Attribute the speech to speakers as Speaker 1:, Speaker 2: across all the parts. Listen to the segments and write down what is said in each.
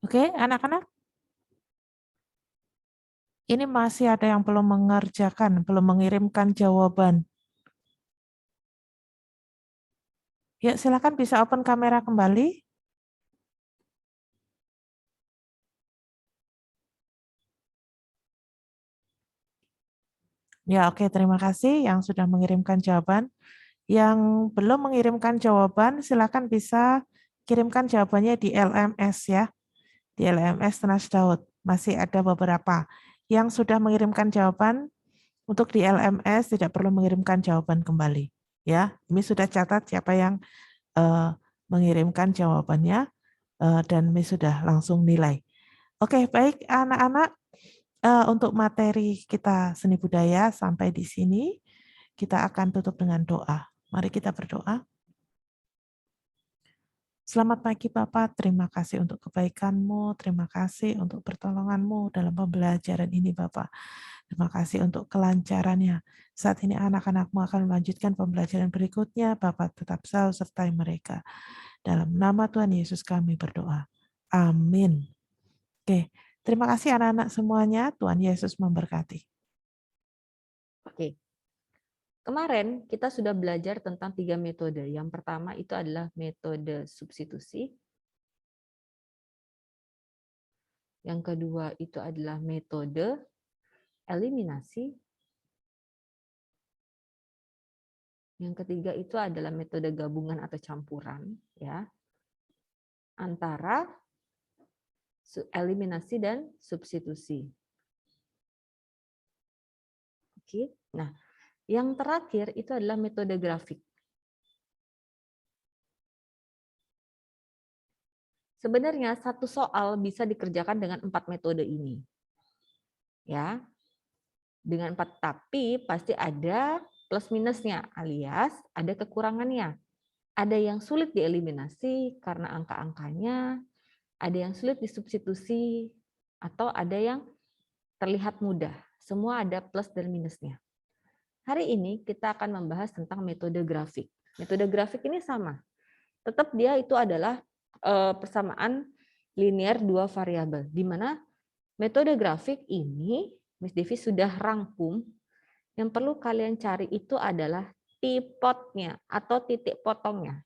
Speaker 1: Oke, anak-anak? Ini masih ada yang belum mengerjakan, belum mengirimkan jawaban. Ya, silakan bisa open kamera kembali. Ya, oke, terima kasih yang sudah mengirimkan jawaban. Yang belum mengirimkan jawaban, silakan bisa kirimkan jawabannya di LMS ya. Di LMS Tunas Daud. Masih ada beberapa. Yang sudah mengirimkan jawaban, untuk di LMS tidak perlu mengirimkan jawaban kembali. Ya, ini sudah catat siapa yang mengirimkan jawabannya dan ini sudah langsung nilai. Oke, baik anak-anak, untuk materi kita seni budaya sampai di sini, kita akan tutup dengan doa. Mari kita berdoa. Selamat pagi Bapak, terima kasih untuk kebaikan-Mu, terima kasih untuk pertolongan-Mu dalam pembelajaran ini Bapak. Terima kasih untuk kelancarannya. Saat ini anak-anak-Mu akan melanjutkan pembelajaran berikutnya, Bapak tetap selalu sertai mereka. Dalam nama Tuhan Yesus kami berdoa. Amin. Oke, terima kasih anak-anak semuanya, Tuhan Yesus memberkati.
Speaker 2: Oke. Kemarin kita sudah belajar tentang 3 metode. Yang pertama itu adalah metode substitusi. Yang kedua itu adalah metode eliminasi. Yang ketiga itu adalah metode gabungan atau campuran, ya, antara eliminasi dan substitusi. Oke. Nah, yang terakhir itu adalah metode grafik. Sebenarnya satu soal bisa dikerjakan dengan 4 metode ini. Ya. Dengan 4, tapi pasti ada plus minusnya, alias ada kekurangannya. Ada yang sulit dieliminasi karena angka-angkanya, ada yang sulit disubstitusi, atau ada yang terlihat mudah. Semua ada plus dan minusnya. Hari ini kita akan membahas tentang metode grafik. Metode grafik ini sama. Tetap dia itu adalah persamaan linear dua variabel, di mana metode grafik ini Miss Devi sudah rangkum. Yang perlu kalian cari itu adalah tipotnya atau titik potongnya.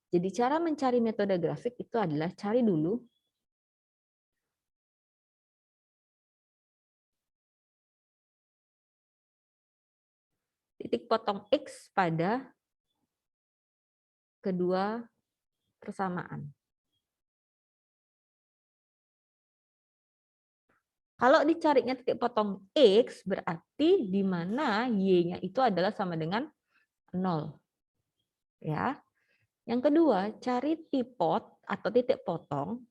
Speaker 2: Jadi cara mencari metode grafik itu adalah cari dulu titik potong X pada kedua persamaan. Kalau dicarinya titik potong X, berarti di mana Y-nya itu adalah sama dengan 0. Ya. Yang kedua, cari tipot atau titik potong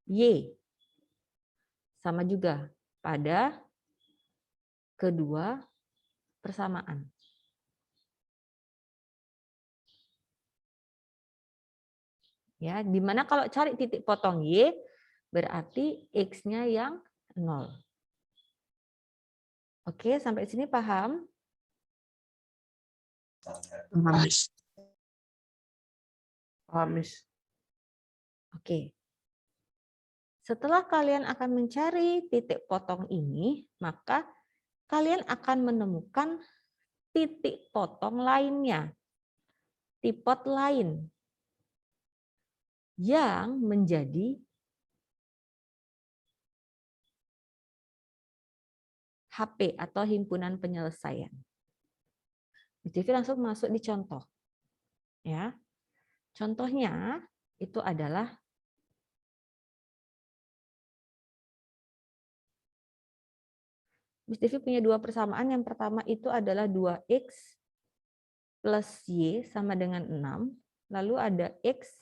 Speaker 2: Y. Sama juga pada kedua persamaan. Ya, di mana kalau cari titik potong Y, berarti X-nya yang 0. Oke, sampai sini paham?
Speaker 3: Paham, Miss.
Speaker 2: Oke. Setelah kalian akan mencari titik potong ini, maka kalian akan menemukan titik potong lainnya, tipot lain yang menjadi HP atau himpunan penyelesaian. Jadi langsung masuk di contoh. Ya. Contohnya itu adalah Miss Devi punya dua persamaan. Yang pertama itu adalah 2X plus Y sama dengan 6. Lalu ada X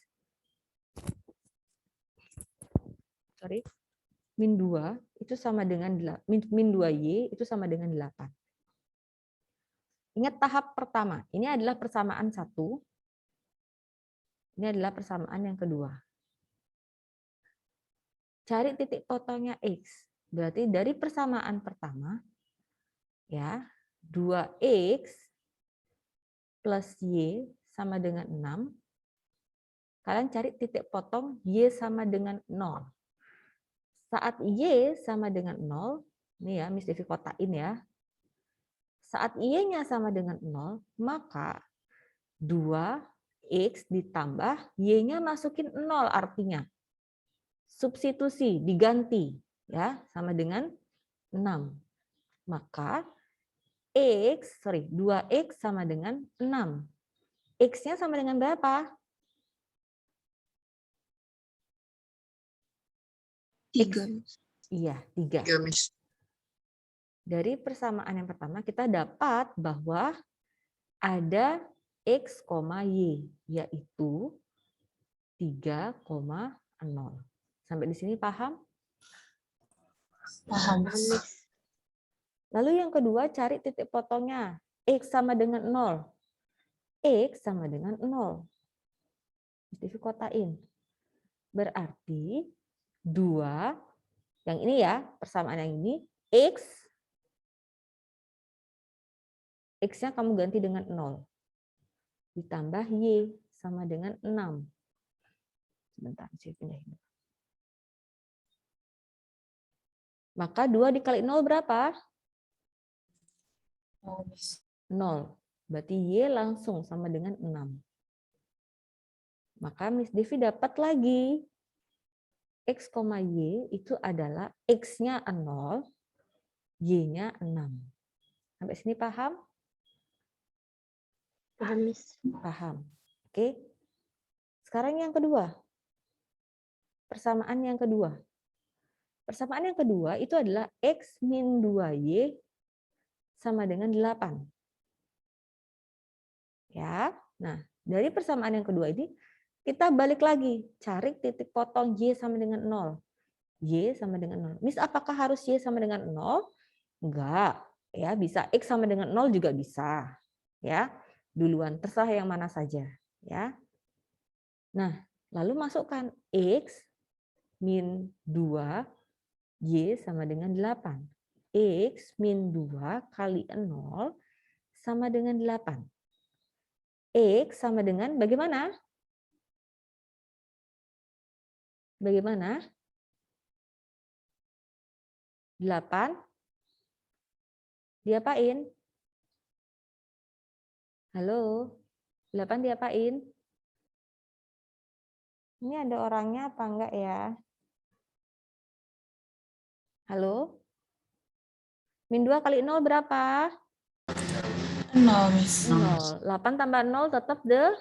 Speaker 2: min 2 itu sama dengan min 2Y itu sama dengan 8. Ingat tahap pertama. Ini adalah persamaan 1. Ini adalah persamaan yang kedua. Cari titik potongnya X. Berarti dari persamaan pertama, ya, 2X plus Y sama dengan 6. kalian cari titik potong Y sama dengan 0. Saat Y sama dengan 0, ini ya, Miss Devi kotain ya. Saat Y-nya sama dengan 0, maka 2X ditambah Y-nya masukin 0 artinya. Substitusi, diganti. Ya, sama dengan 6. Maka 2X sama dengan 6. X-nya sama dengan berapa?
Speaker 4: 3.
Speaker 2: Iya, 3.
Speaker 4: 3, Miss.
Speaker 2: Dari persamaan yang pertama kita dapat bahwa ada X, Y, yaitu 3,0. Sampai di sini paham?
Speaker 4: Paham.
Speaker 2: Lalu yang kedua cari titik potongnya. X sama dengan 0. X sama dengan 0. Mesti kotain. Berarti 2, yang ini ya, persamaan yang ini, X-nya kamu ganti dengan 0. Ditambah Y sama dengan 6. Sebentar, saya pindahin. Maka 2 dikali 0 berapa? 0. Berarti Y langsung sama dengan 6. Maka Miss Devi dapat lagi X, Y itu adalah X-nya 0, Y-nya 6. Sampai sini paham?
Speaker 4: Paham, Miss.
Speaker 2: Paham. Oke. Sekarang yang kedua. Persamaan yang kedua. Persamaan yang kedua itu adalah X min 2Y sama dengan 8. Ya. Nah, dari persamaan yang kedua ini kita balik lagi, cari titik potong Y sama dengan 0. Y sama dengan 0. Miss, apakah harus Y sama dengan 0? Enggak. Ya, bisa X sama dengan 0 juga bisa. Ya. Duluan, terserah yang mana saja. Ya. Nah, lalu masukkan X min 2 Y sama dengan 8. X min 2 kali 0 sama dengan 8. X sama dengan bagaimana? Bagaimana? 8 diapain? Halo? 8 diapain? Ini ada orangnya apa enggak ya? Halo? Min 2 kali 0 berapa?
Speaker 4: 0, Miss.
Speaker 2: 0. 8 tambah 0 tetap 8.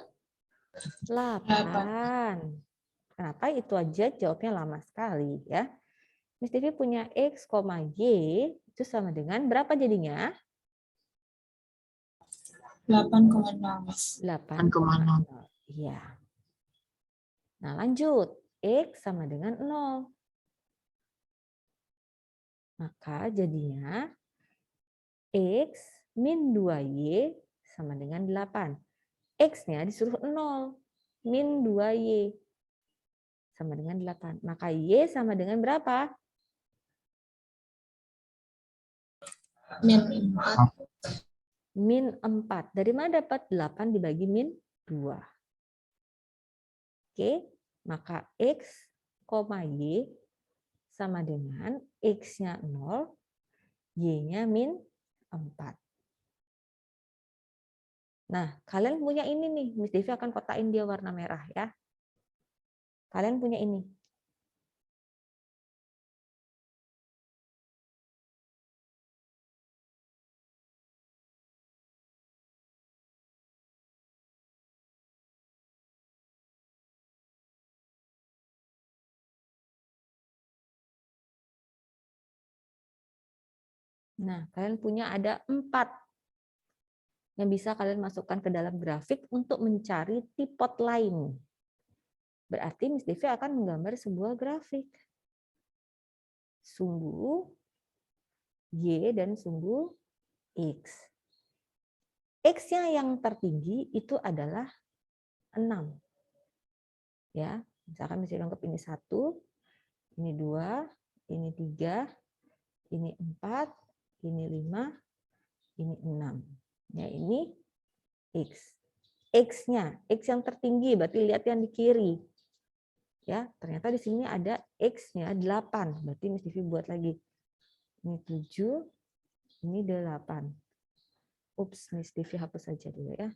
Speaker 2: Kenapa itu aja jawabnya lama sekali ya? Miss Devi punya X, Y itu sama dengan berapa jadinya?
Speaker 4: 8,0, Miss.
Speaker 2: 8,0. Iya. Nah, lanjut. X sama dengan 0. Maka jadinya X min 2Y sama dengan 8. X-nya disuruh 0. Min 2Y sama dengan 8. Maka Y sama dengan berapa?
Speaker 4: Min 4.
Speaker 2: Min 4. Dari mana dapat 8 dibagi min 2? Oke, maka X, Y sama dengan X-nya 0, Y-nya min 4. Nah, kalian punya ini nih. Miss Devi akan kotain dia warna merah ya. Kalian punya ini. Nah, kalian punya ada 4 yang bisa kalian masukkan ke dalam grafik untuk mencari tipot lain. Berarti Miss Devi akan menggambar sebuah grafik. Sumbu Y dan sumbu X. X-nya yang tertinggi itu adalah 6. Ya, misalkan Miss Devi anggap ini 1, ini 2, ini 3, ini 4, ini 5, ini 6. Ya, ini X. X-nya, X yang tertinggi, berarti lihat yang di kiri. Ya, ternyata di sini ada X-nya 8, berarti Miss Divi buat lagi. Ini 7, ini 8. Ups, Miss Divi hapus saja dulu ya.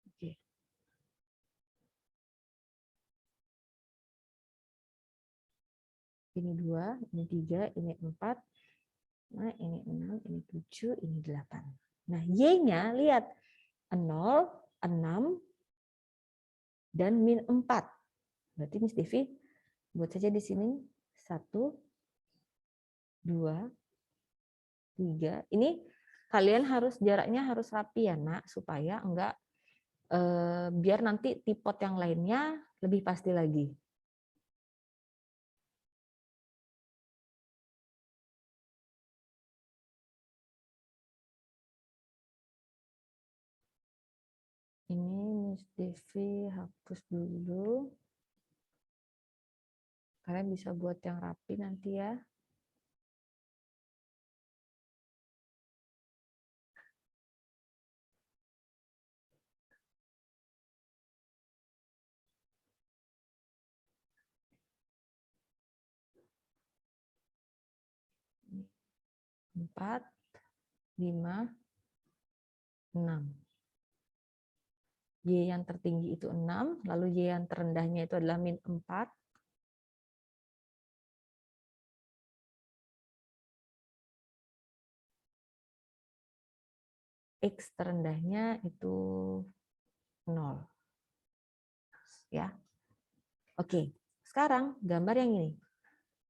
Speaker 2: Oke. Ini 2, ini 3, ini 4. Nah, ini 6, ini 7, ini 8. Nah, Y-nya lihat 0, 6, dan min 4. Berarti Miss Devi buat saja di sini 1, 2, 3. Ini kalian harus jaraknya harus rapi ya nak, supaya enggak biar nanti tipot yang lainnya lebih pasti lagi. Ini Miss Devi hapus dulu. Kalian bisa buat yang rapi nanti ya. Empat, 5, 6. Y yang tertinggi itu 6, lalu Y yang terendahnya itu adalah min 4. X terendahnya itu 0. Ya. Oke, sekarang gambar yang ini.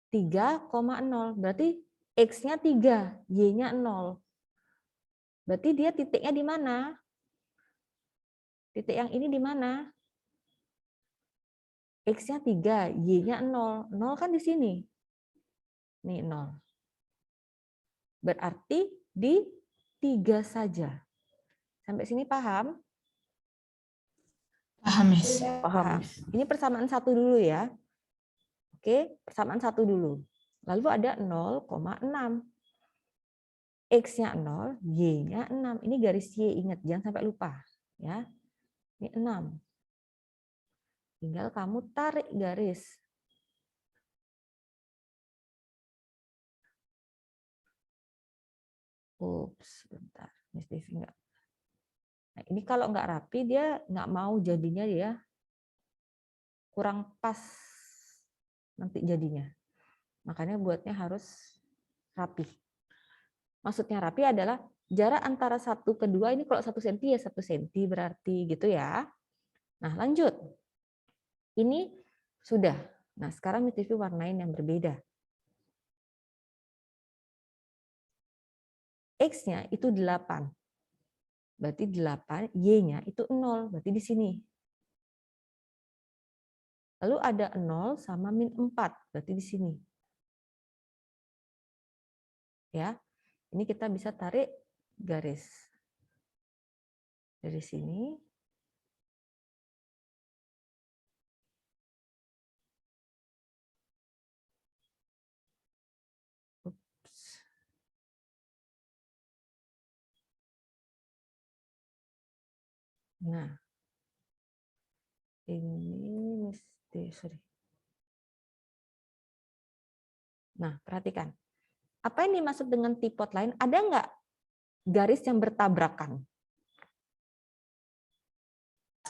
Speaker 2: 3,0, berarti X-nya 3, Y-nya 0. Berarti dia titiknya di mana? Titik yang ini di mana? X-nya 3, Y-nya 0. 0 kan di sini. Nih 0. Berarti di 3 saja. Sampai sini paham?
Speaker 4: Paham, Miss.
Speaker 2: Paham. Ini persamaan 1 dulu ya. Oke, persamaan 1 dulu. Lalu ada 0,6. X-nya 0, Y-nya 6. Ini garis Y, ingat, jangan sampai lupa. Ya. Ini 6. Tinggal kamu tarik garis. Ups, bentar. Miss Devi enggak. Nah, ini kalau nggak rapi, dia nggak mau jadinya dia kurang pas nanti jadinya. Makanya buatnya harus rapi. Maksudnya rapi adalah jarak antara satu ke dua ini kalau 1 cm ya 1 cm berarti gitu ya. Nah lanjut. Ini sudah. Nah sekarang Miss Devi warnain yang berbeda. X-nya itu 8. Berarti 8, Y-nya itu 0. Berarti di sini. Lalu ada 0 sama min 4. Berarti di sini. Ya. Ini kita bisa tarik garis. Dari sini. Ups. Nah. Ini mesti, sorry. Nah, perhatikan. Apa yang dimaksud dengan tipot lain? Ada nggak garis yang bertabrakan?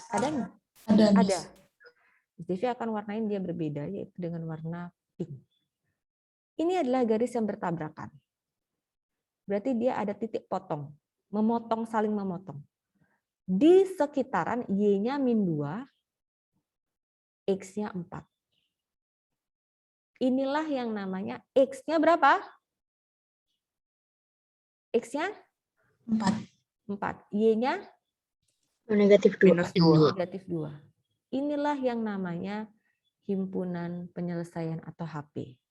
Speaker 2: Ada nggak?
Speaker 4: Ada, Miss.
Speaker 2: Ada. Devi akan warnain dia berbeda, yaitu dengan warna pink. Ini adalah garis yang bertabrakan. Berarti dia ada titik potong. Memotong, saling memotong. Di sekitaran Y-nya min 2, X-nya 4. Inilah yang namanya X-nya berapa? X-nya 4. Y-nya
Speaker 4: Negatif 2.
Speaker 2: negatif 2. Inilah yang namanya himpunan penyelesaian atau HP.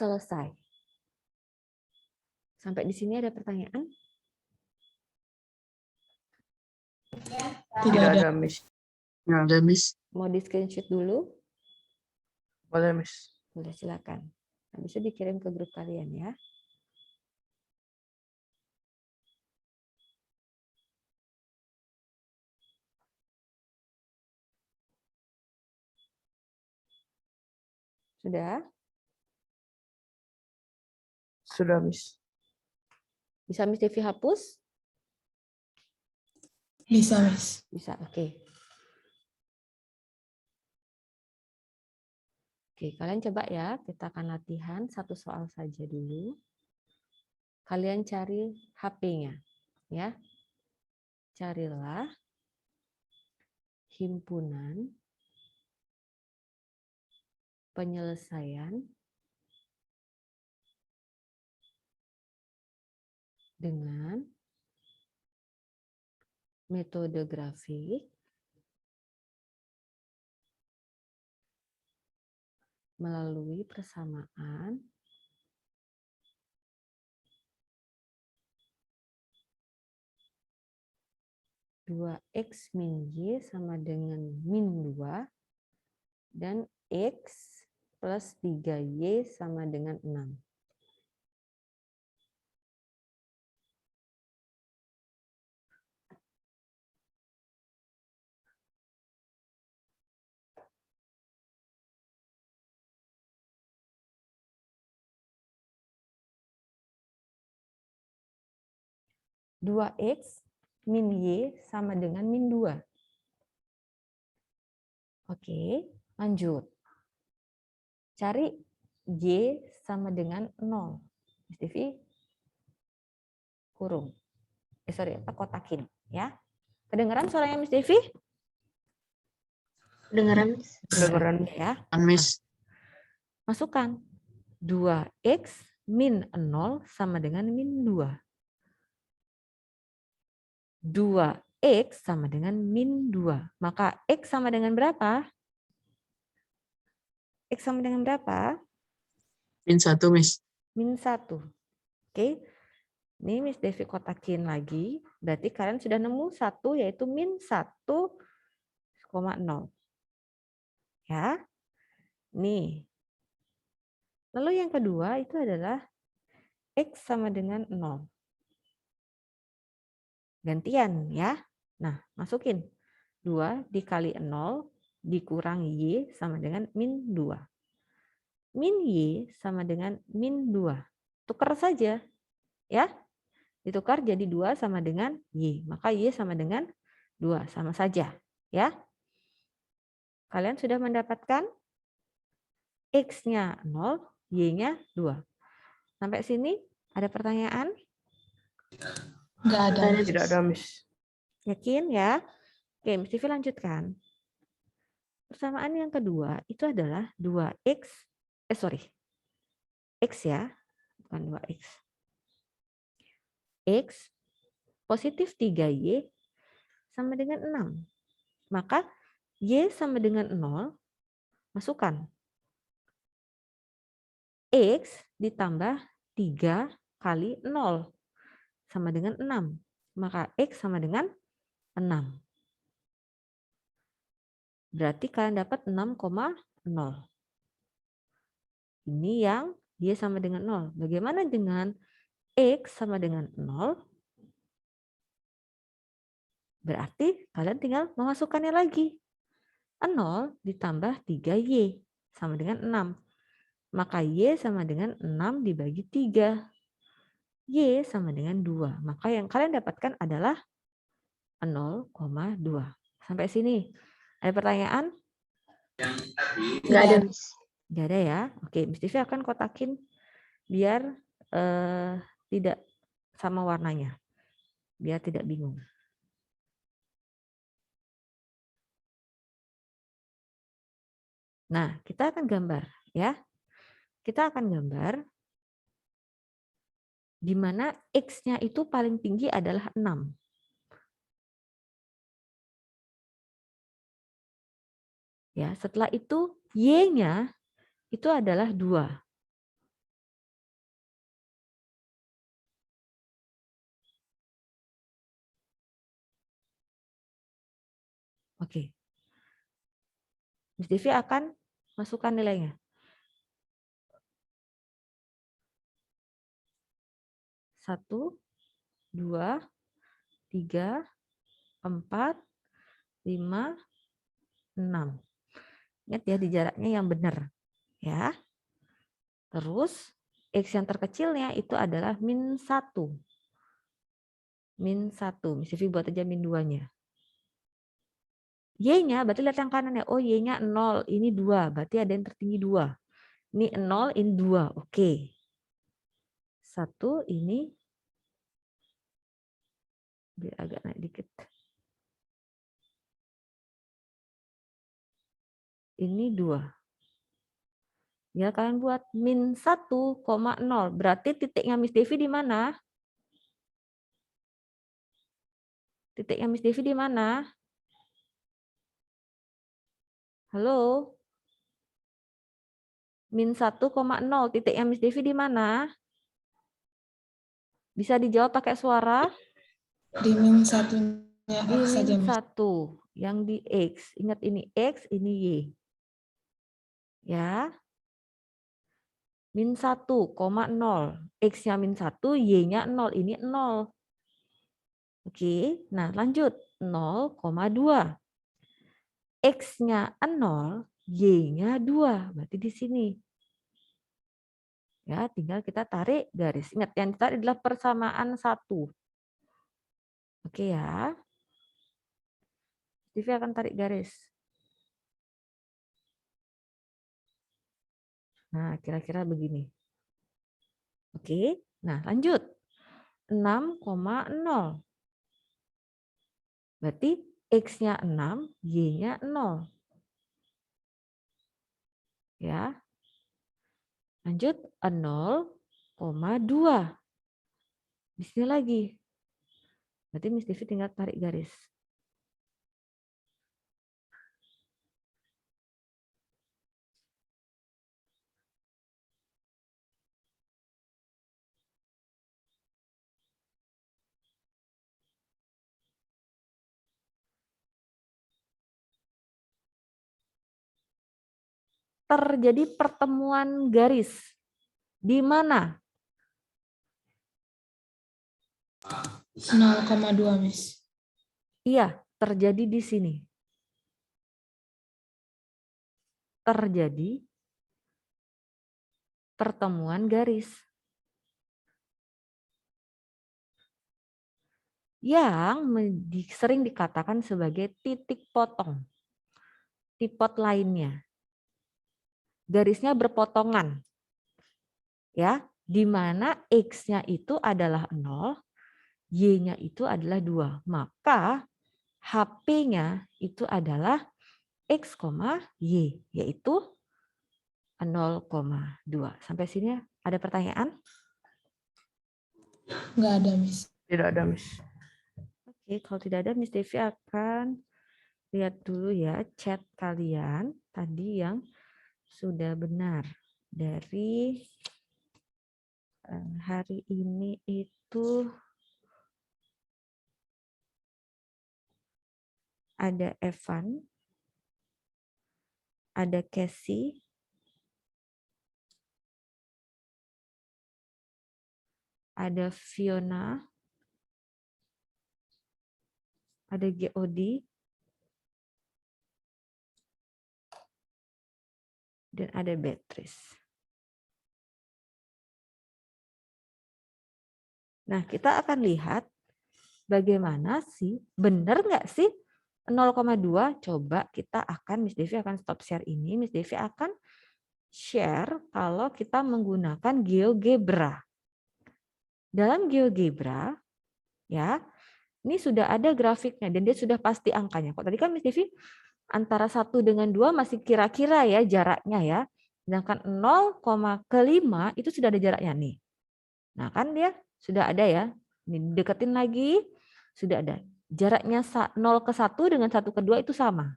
Speaker 2: selesai. Sampai di sini ada pertanyaan?
Speaker 3: Tidak ada, Miss.
Speaker 4: Nggak ada, Miss.
Speaker 2: Mau di screenshot dulu?
Speaker 3: Boleh, Miss.
Speaker 2: Boleh, silakan. Nah, bisa dikirim ke grup kalian ya. Sudah?
Speaker 3: Sudah, Miss.
Speaker 2: Bisa Miss Devi hapus?
Speaker 5: Bisa, Miss.
Speaker 2: Bisa, oke. Oke, kalian coba ya, kita akan latihan satu soal saja dulu. Kalian cari HP-nya, ya. Carilah himpunan penyelesaian dengan metode grafik melalui persamaan dua X min Y sama dengan min 2 dan X plus 3Y sama dengan 6. Dua X min Y sama dengan min 2. Oke, lanjut. Cari Y sama dengan 0. Miss Devi kurung. Kotakin ya. Kedengaran suaranya Miss Devi?
Speaker 4: Kedengeran, Miss.
Speaker 3: Kedengeran.
Speaker 2: Ya.
Speaker 4: Miss.
Speaker 2: Masukkan 2X min 0 sama dengan min 2. 2X sama dengan min 2. Maka X sama dengan berapa? X sama dengan berapa?
Speaker 4: Min 1, Miss.
Speaker 2: Min 1. Oke. Ini Miss Devi kotakin lagi. Berarti kalian sudah nemu 1 yaitu min 1,0. Ya. Nih. Lalu yang kedua itu adalah X sama dengan 0. Gantian ya. Nah, masukin. 2 dikali 0 dikurang Y sama dengan min 2. Min Y sama dengan min 2. Tukar saja. Ya. Ditukar jadi 2 sama dengan Y. Maka Y sama dengan 2. Sama saja. Ya. Kalian sudah mendapatkan X-nya 0, Y-nya 2. Sampai sini ada pertanyaan?
Speaker 5: Nggak ada.
Speaker 3: Tidak ada, Miss.
Speaker 2: Yakin ya? Oke, Miss Devi lanjutkan. Persamaan yang kedua itu adalah 2X, X ya, bukan 2X. X positif 3Y sama dengan 6. Maka Y sama dengan 0, masukkan. X ditambah 3 kali 0 sama dengan 6. Maka X sama dengan 6. Berarti kalian dapat 6,0. Ini yang Y sama dengan 0. Bagaimana dengan X sama dengan 0? Berarti kalian tinggal memasukkannya lagi. 0 ditambah 3Y sama dengan 6. Maka Y sama dengan 6 dibagi 3. Y sama dengan 2. Maka yang kalian dapatkan adalah 0,2. Sampai sini. Ada pertanyaan?
Speaker 4: Nggak ada, Miss.
Speaker 2: Nggak ada ya? Oke, Miss Devi akan kotakin biar tidak sama warnanya. Biar tidak bingung. Nah, kita akan gambar ya. Kita akan gambar di mana X-nya itu paling tinggi adalah 6. Ya, setelah itu Y-nya itu adalah 2. Oke. Miss Devi akan masukkan nilainya. 1, 2, 3, 4, 5, 6. Ingat ya di jaraknya yang benar. Ya. Terus X yang terkecilnya itu adalah -1. -1. Miss Devi buat aja -2-nya. Y-nya berarti lihat yang kanan ya. Oh, Y-nya 0, ini 2. Berarti ada yang tertinggi 2. Ini 0, ini 2. Oke. 1, ini biar agak naik dikit. Ini 2. Ya, kalian buat -1,0. Berarti titiknya Miss Devi di mana? Titiknya Miss Devi di mana? Halo? -1,0. Titiknya Miss Devi di mana? Bisa dijawab pakai suara?
Speaker 5: Di -1-nya
Speaker 2: Di
Speaker 5: X saja, Miss.
Speaker 2: -1. Yang di X. Ingat ini X, ini Y. Ya. -1,0. X-nya -1, Y-nya 0. Ini 0. Oke, nah lanjut. 0,2. X-nya 0, Y-nya 2. Berarti di sini. Ya, tinggal kita tarik garis. Ingat, yang ditarik adalah persamaan 1. Oke ya. Devi akan tarik garis. Nah, kira-kira begini. Oke, nah lanjut. 6,0. Berarti X-nya 6, Y-nya 0. Ya. Lanjut 0,2. Di sini lagi. Berarti Miss Devi tinggal tarik garis. Terjadi pertemuan garis. Di mana?
Speaker 5: 0,2, Miss.
Speaker 2: Iya, terjadi di sini. Terjadi pertemuan garis. Yang sering dikatakan sebagai titik potong. Tipot lainnya. Garisnya berpotongan. Ya, di mana X-nya itu adalah 0, Y-nya itu adalah 2. Maka HP-nya itu adalah X, Y, yaitu 0,2. Sampai sini ada pertanyaan?
Speaker 5: Nggak ada, Miss.
Speaker 3: Tidak ada, Miss.
Speaker 2: Oke, kalau tidak ada, Miss Devi akan lihat dulu ya chat kalian tadi yang sudah benar. Dari hari ini itu ada Evan, ada Casey, ada Fiona, ada GOD, dan ada Beatrice. Nah, kita akan lihat bagaimana sih, benar nggak sih 0,2? Coba kita akan, Miss Devi akan stop share ini. Miss Devi akan share kalau kita menggunakan GeoGebra. Dalam GeoGebra, ya, ini sudah ada grafiknya dan dia sudah pasti angkanya. Kok tadi kan Miss Devi antara 1 dengan 2 masih kira-kira ya jaraknya ya. Sedangkan 0,5 itu sudah ada jaraknya nih. Nah kan dia sudah ada ya. Ini deketin lagi, sudah ada. Jaraknya 0 ke 1 dengan 1 ke 2 itu sama.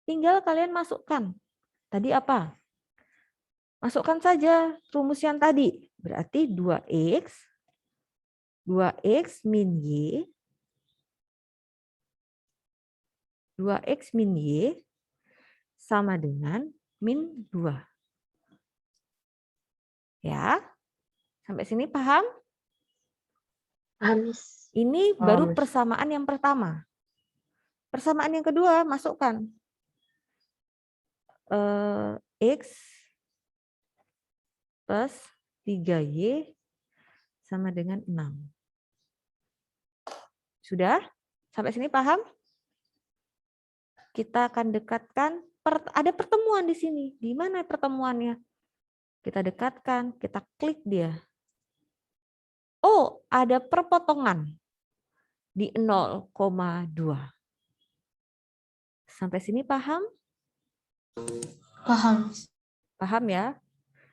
Speaker 2: Tinggal kalian masukkan. Tadi apa? Masukkan saja rumus yang tadi. Berarti 2x min y 2x min y sama dengan min 2. Ya, sampai sini paham?
Speaker 4: Paham, Miss.
Speaker 2: Ini
Speaker 3: Paham,
Speaker 2: baru
Speaker 3: Miss.
Speaker 2: persamaan yang pertama. Persamaan yang kedua, masukkan. X plus 3y sama dengan 6. Sudah? Sampai sini paham? Kita akan dekatkan, ada pertemuan di sini. Di mana pertemuannya? Kita dekatkan, kita klik dia. Oh, ada perpotongan di 0,2. Sampai sini paham?
Speaker 5: Paham, Miss.
Speaker 2: Paham ya?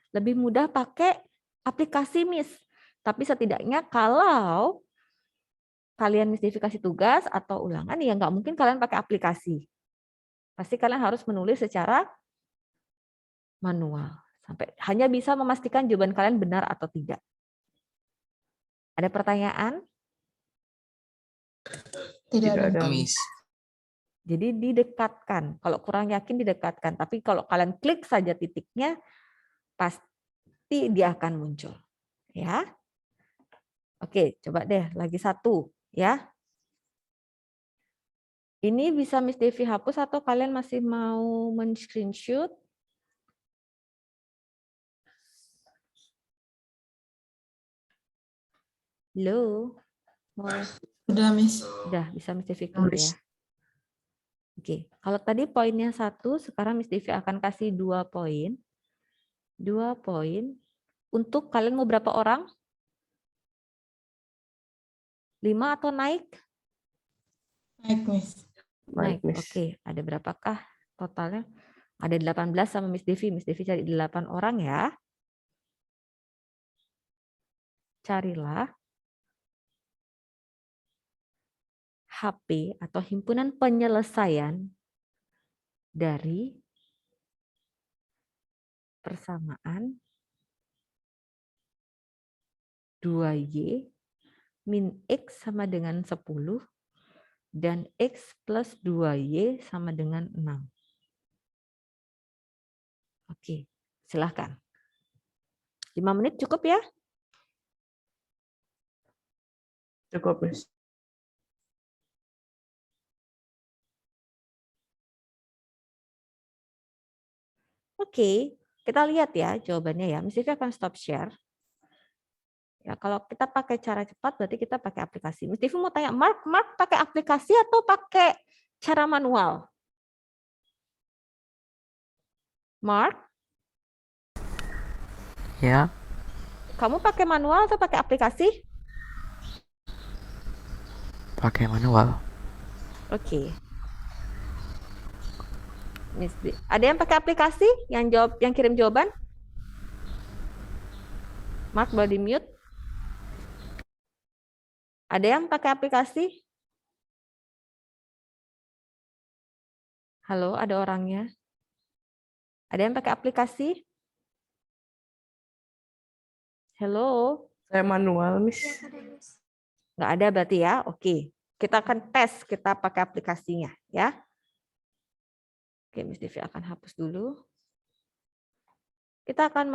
Speaker 2: Lebih mudah pakai aplikasi, Miss. Tapi setidaknya kalau kalian Miss Devi kasih tugas atau ulangan, ya nggak mungkin kalian pakai aplikasi. Pasti kalian harus menulis secara manual. Sampai hanya bisa memastikan jawaban kalian benar atau tidak. Ada pertanyaan?
Speaker 5: Tidak ada.
Speaker 3: Tidak ada,
Speaker 4: Miss.
Speaker 2: Jadi didekatkan. Kalau kurang yakin didekatkan. Tapi kalau kalian klik saja titiknya, pasti dia akan muncul. Ya. Oke, coba deh lagi satu. Ya. Ini bisa Miss Devi hapus atau kalian masih mau men-screenshot? Halo.
Speaker 5: Udah, Miss.
Speaker 2: Udah bisa Miss Devi clear ya. Oke, kalau tadi poinnya 1, sekarang Miss Devi akan kasih 2 poin. 2 poin. Untuk kalian mau berapa orang? 5 atau naik?
Speaker 5: Naik, Miss.
Speaker 3: Naik, Miss.
Speaker 2: Oke, ada berapakah totalnya? Ada 18 sama Miss Devi. Miss Devi cari 8 orang ya. Carilah HP atau himpunan penyelesaian dari persamaan 2y min x sama dengan 10 dan x plus 2y sama dengan 6. Oke, silahkan. 5 menit cukup ya?
Speaker 3: Cukup, Miss.
Speaker 2: Oke, kita lihat ya jawabannya ya. Miss Devi akan stop share. Ya, kalau kita pakai cara cepat berarti kita pakai aplikasi. Miss Devi mau tanya, Mark pakai aplikasi atau pakai cara manual? Mark?
Speaker 6: Ya,
Speaker 2: Kamu pakai manual atau pakai aplikasi?
Speaker 6: pakai manual.
Speaker 2: Oke. Ada yang pakai aplikasi yang kirim jawaban? Mark boleh di mute. Ada yang pakai aplikasi? Halo, ada orangnya? Ada yang pakai aplikasi? Halo?
Speaker 3: Saya manual, Miss.
Speaker 2: Nggak ada berarti ya? Oke. Kita akan tes, kita pakai aplikasinya ya. Oke, Miss Devi akan hapus dulu. Kita akan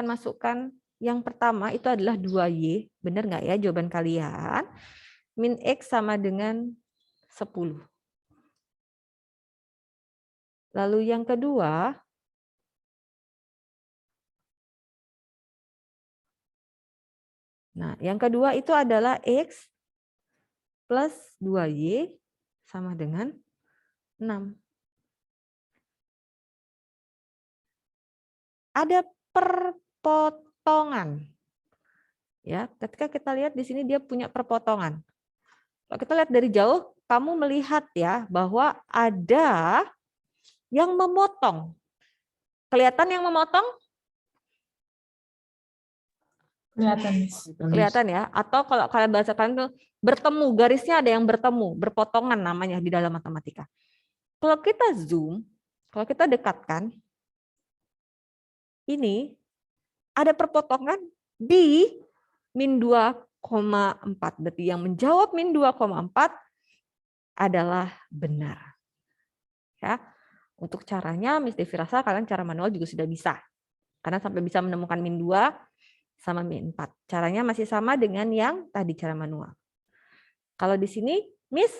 Speaker 2: masukkan yang pertama itu adalah 2Y. Benar nggak ya jawaban kalian? Min X sama dengan 10. Lalu yang kedua, yang kedua itu adalah X plus 2Y sama dengan 6. Ada perpotongan. Ya, ketika kita lihat di sini dia punya perpotongan. Kalau kita lihat dari jauh, kamu melihat ya bahwa ada yang memotong. Kelihatan yang memotong?
Speaker 5: Kelihatan, Miss.
Speaker 2: Kelihatan ya? Atau kalau kalian bahasakan itu bertemu, garisnya ada yang bertemu, berpotongan namanya di dalam matematika. Kalau kita zoom, kalau kita dekatkan, ini ada perpotongan di min 2,5. Berarti yang menjawab min 2,4 adalah benar. Ya. Untuk caranya Miss Devi rasa kalian cara manual juga sudah bisa. Karena sampai bisa menemukan min 2 sama min 4. Caranya masih sama dengan yang tadi cara manual. Kalau di sini, Miss,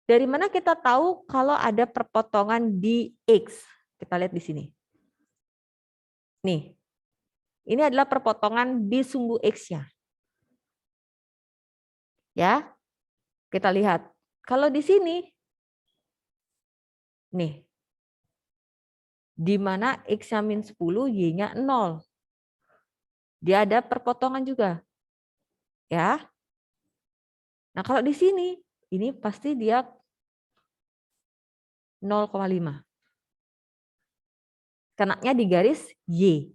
Speaker 2: dari mana kita tahu kalau ada perpotongan di X? Kita lihat di sini. Nih, ini adalah perpotongan di sumbu X-nya. Ya, kita lihat. Kalau di sini, nih, di mana X-nya min 10, Y-nya 0. Dia ada perpotongan juga. Ya. Nah, kalau di sini, ini pasti dia 0,5. Kenanya di garis Y.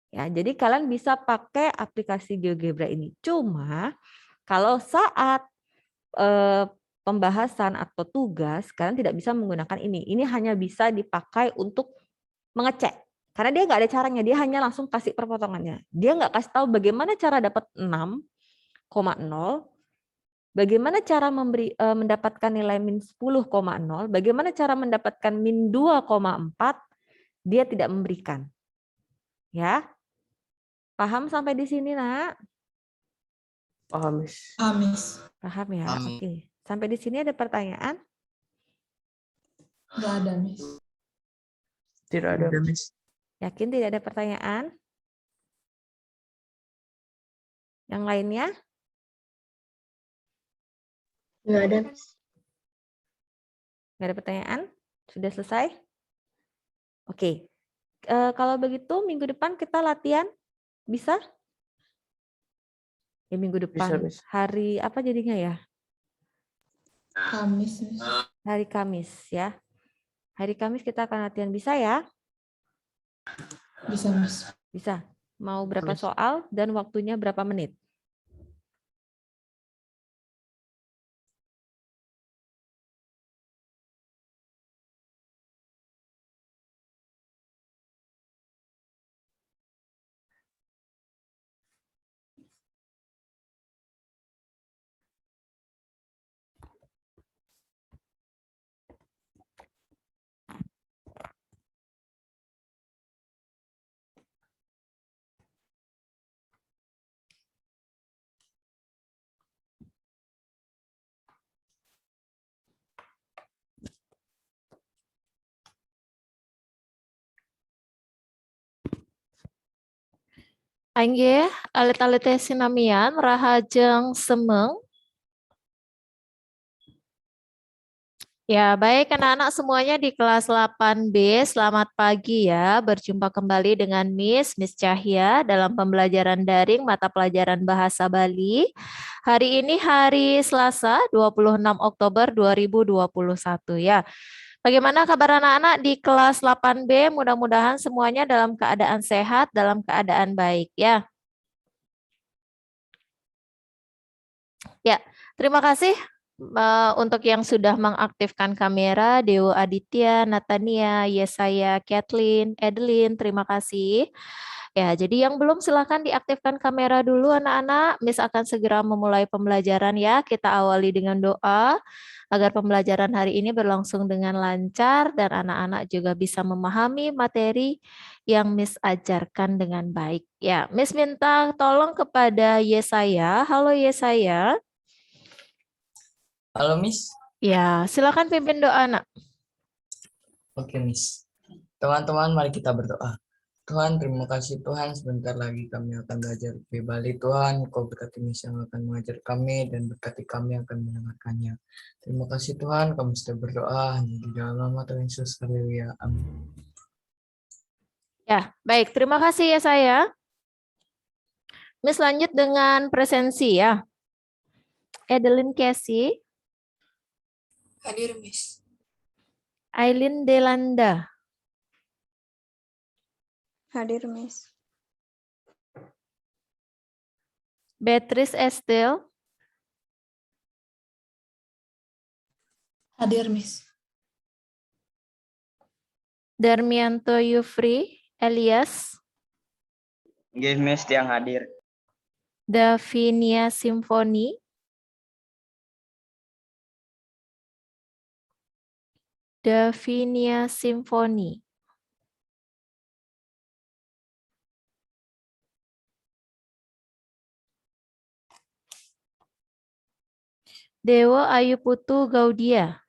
Speaker 2: Ya, jadi kalian bisa pakai aplikasi GeoGebra ini. Cuma kalau saat pembahasan atau tugas, kalian tidak bisa menggunakan ini. Ini hanya bisa dipakai untuk mengecek. Karena dia nggak ada caranya, dia hanya langsung kasih perpotongannya. Dia nggak kasih tahu bagaimana cara dapat 6,0, bagaimana cara mendapatkan nilai min 10,0, bagaimana cara mendapatkan min 2,4, dia tidak memberikan. Ya. Paham sampai di sini, Nak?
Speaker 3: Paham, Miss.
Speaker 5: Miss.
Speaker 2: Paham ya?
Speaker 6: Paham.
Speaker 2: Oke. Sampai di sini ada pertanyaan?
Speaker 5: Nggak ada, Miss.
Speaker 3: Tidak ada.
Speaker 6: Miss.
Speaker 2: Yakin tidak ada pertanyaan? Yang lainnya?
Speaker 4: Nggak ada, Miss.
Speaker 2: Nggak ada pertanyaan? Sudah selesai? Oke. Kalau begitu minggu depan kita latihan? Bisa? Ya minggu depan.
Speaker 3: Miss.
Speaker 2: Hari apa jadinya ya?
Speaker 5: Kamis, Miss.
Speaker 2: Hari Kamis ya. Hari Kamis kita akan latihan. Bisa ya?
Speaker 5: Bisa, Miss.
Speaker 2: Bisa. Mau berapa
Speaker 6: Miss.
Speaker 2: soal dan waktunya berapa menit?
Speaker 7: Ainge, alit-alit sinamian, rahajeng semeng. Ya, baik anak-anak semuanya di kelas 8B, selamat pagi ya. Berjumpa kembali dengan Miss Cahya dalam pembelajaran daring mata pelajaran Bahasa Bali. Hari ini hari Selasa, 26 Oktober 2021 ya. Bagaimana kabar anak-anak di kelas 8B? Mudah-mudahan semuanya dalam keadaan sehat, dalam keadaan baik ya. Ya, terima kasih untuk yang sudah mengaktifkan kamera, Dewo Aditya, Natania, Yesaya, Kathleen, Edelyn, terima kasih. Ya, jadi yang belum silakan diaktifkan kamera dulu anak-anak. Miss akan segera memulai pembelajaran ya. Kita awali dengan doa agar pembelajaran hari ini berlangsung dengan lancar dan anak-anak juga bisa memahami materi yang Miss ajarkan dengan baik. Ya, Miss minta tolong kepada Yesaya. Halo Yesaya.
Speaker 8: Halo Miss.
Speaker 7: Ya, silakan pimpin doa, Nak.
Speaker 8: Oke Miss. Teman-teman mari kita berdoa. Tuhan, terima kasih Tuhan, sebentar lagi kami akan belajar di Bali. Tuhan, Kau berkati Miss yang akan mengajar kami dan berkati kami yang akan mendengarkannya. Terima kasih Tuhan, kami sudah berdoa hanya di dalam nama Tuhan Yesus. Haleluya. Amin.
Speaker 7: Ya, baik. Terima kasih ya saya. Miss lanjut dengan presensi ya. Edelyn Casey.
Speaker 5: Hadir, Miss.
Speaker 7: Aileen Delanda.
Speaker 9: Hadir, Miss.
Speaker 7: Beatrice Estel.
Speaker 5: Hadir, Miss.
Speaker 7: Darmianto Yufri Elias.
Speaker 10: Nggih, Miss, yang hadir.
Speaker 7: Davinia Simfoni. Davinia Simfoni. Dewa Ayu Putu Gaudia.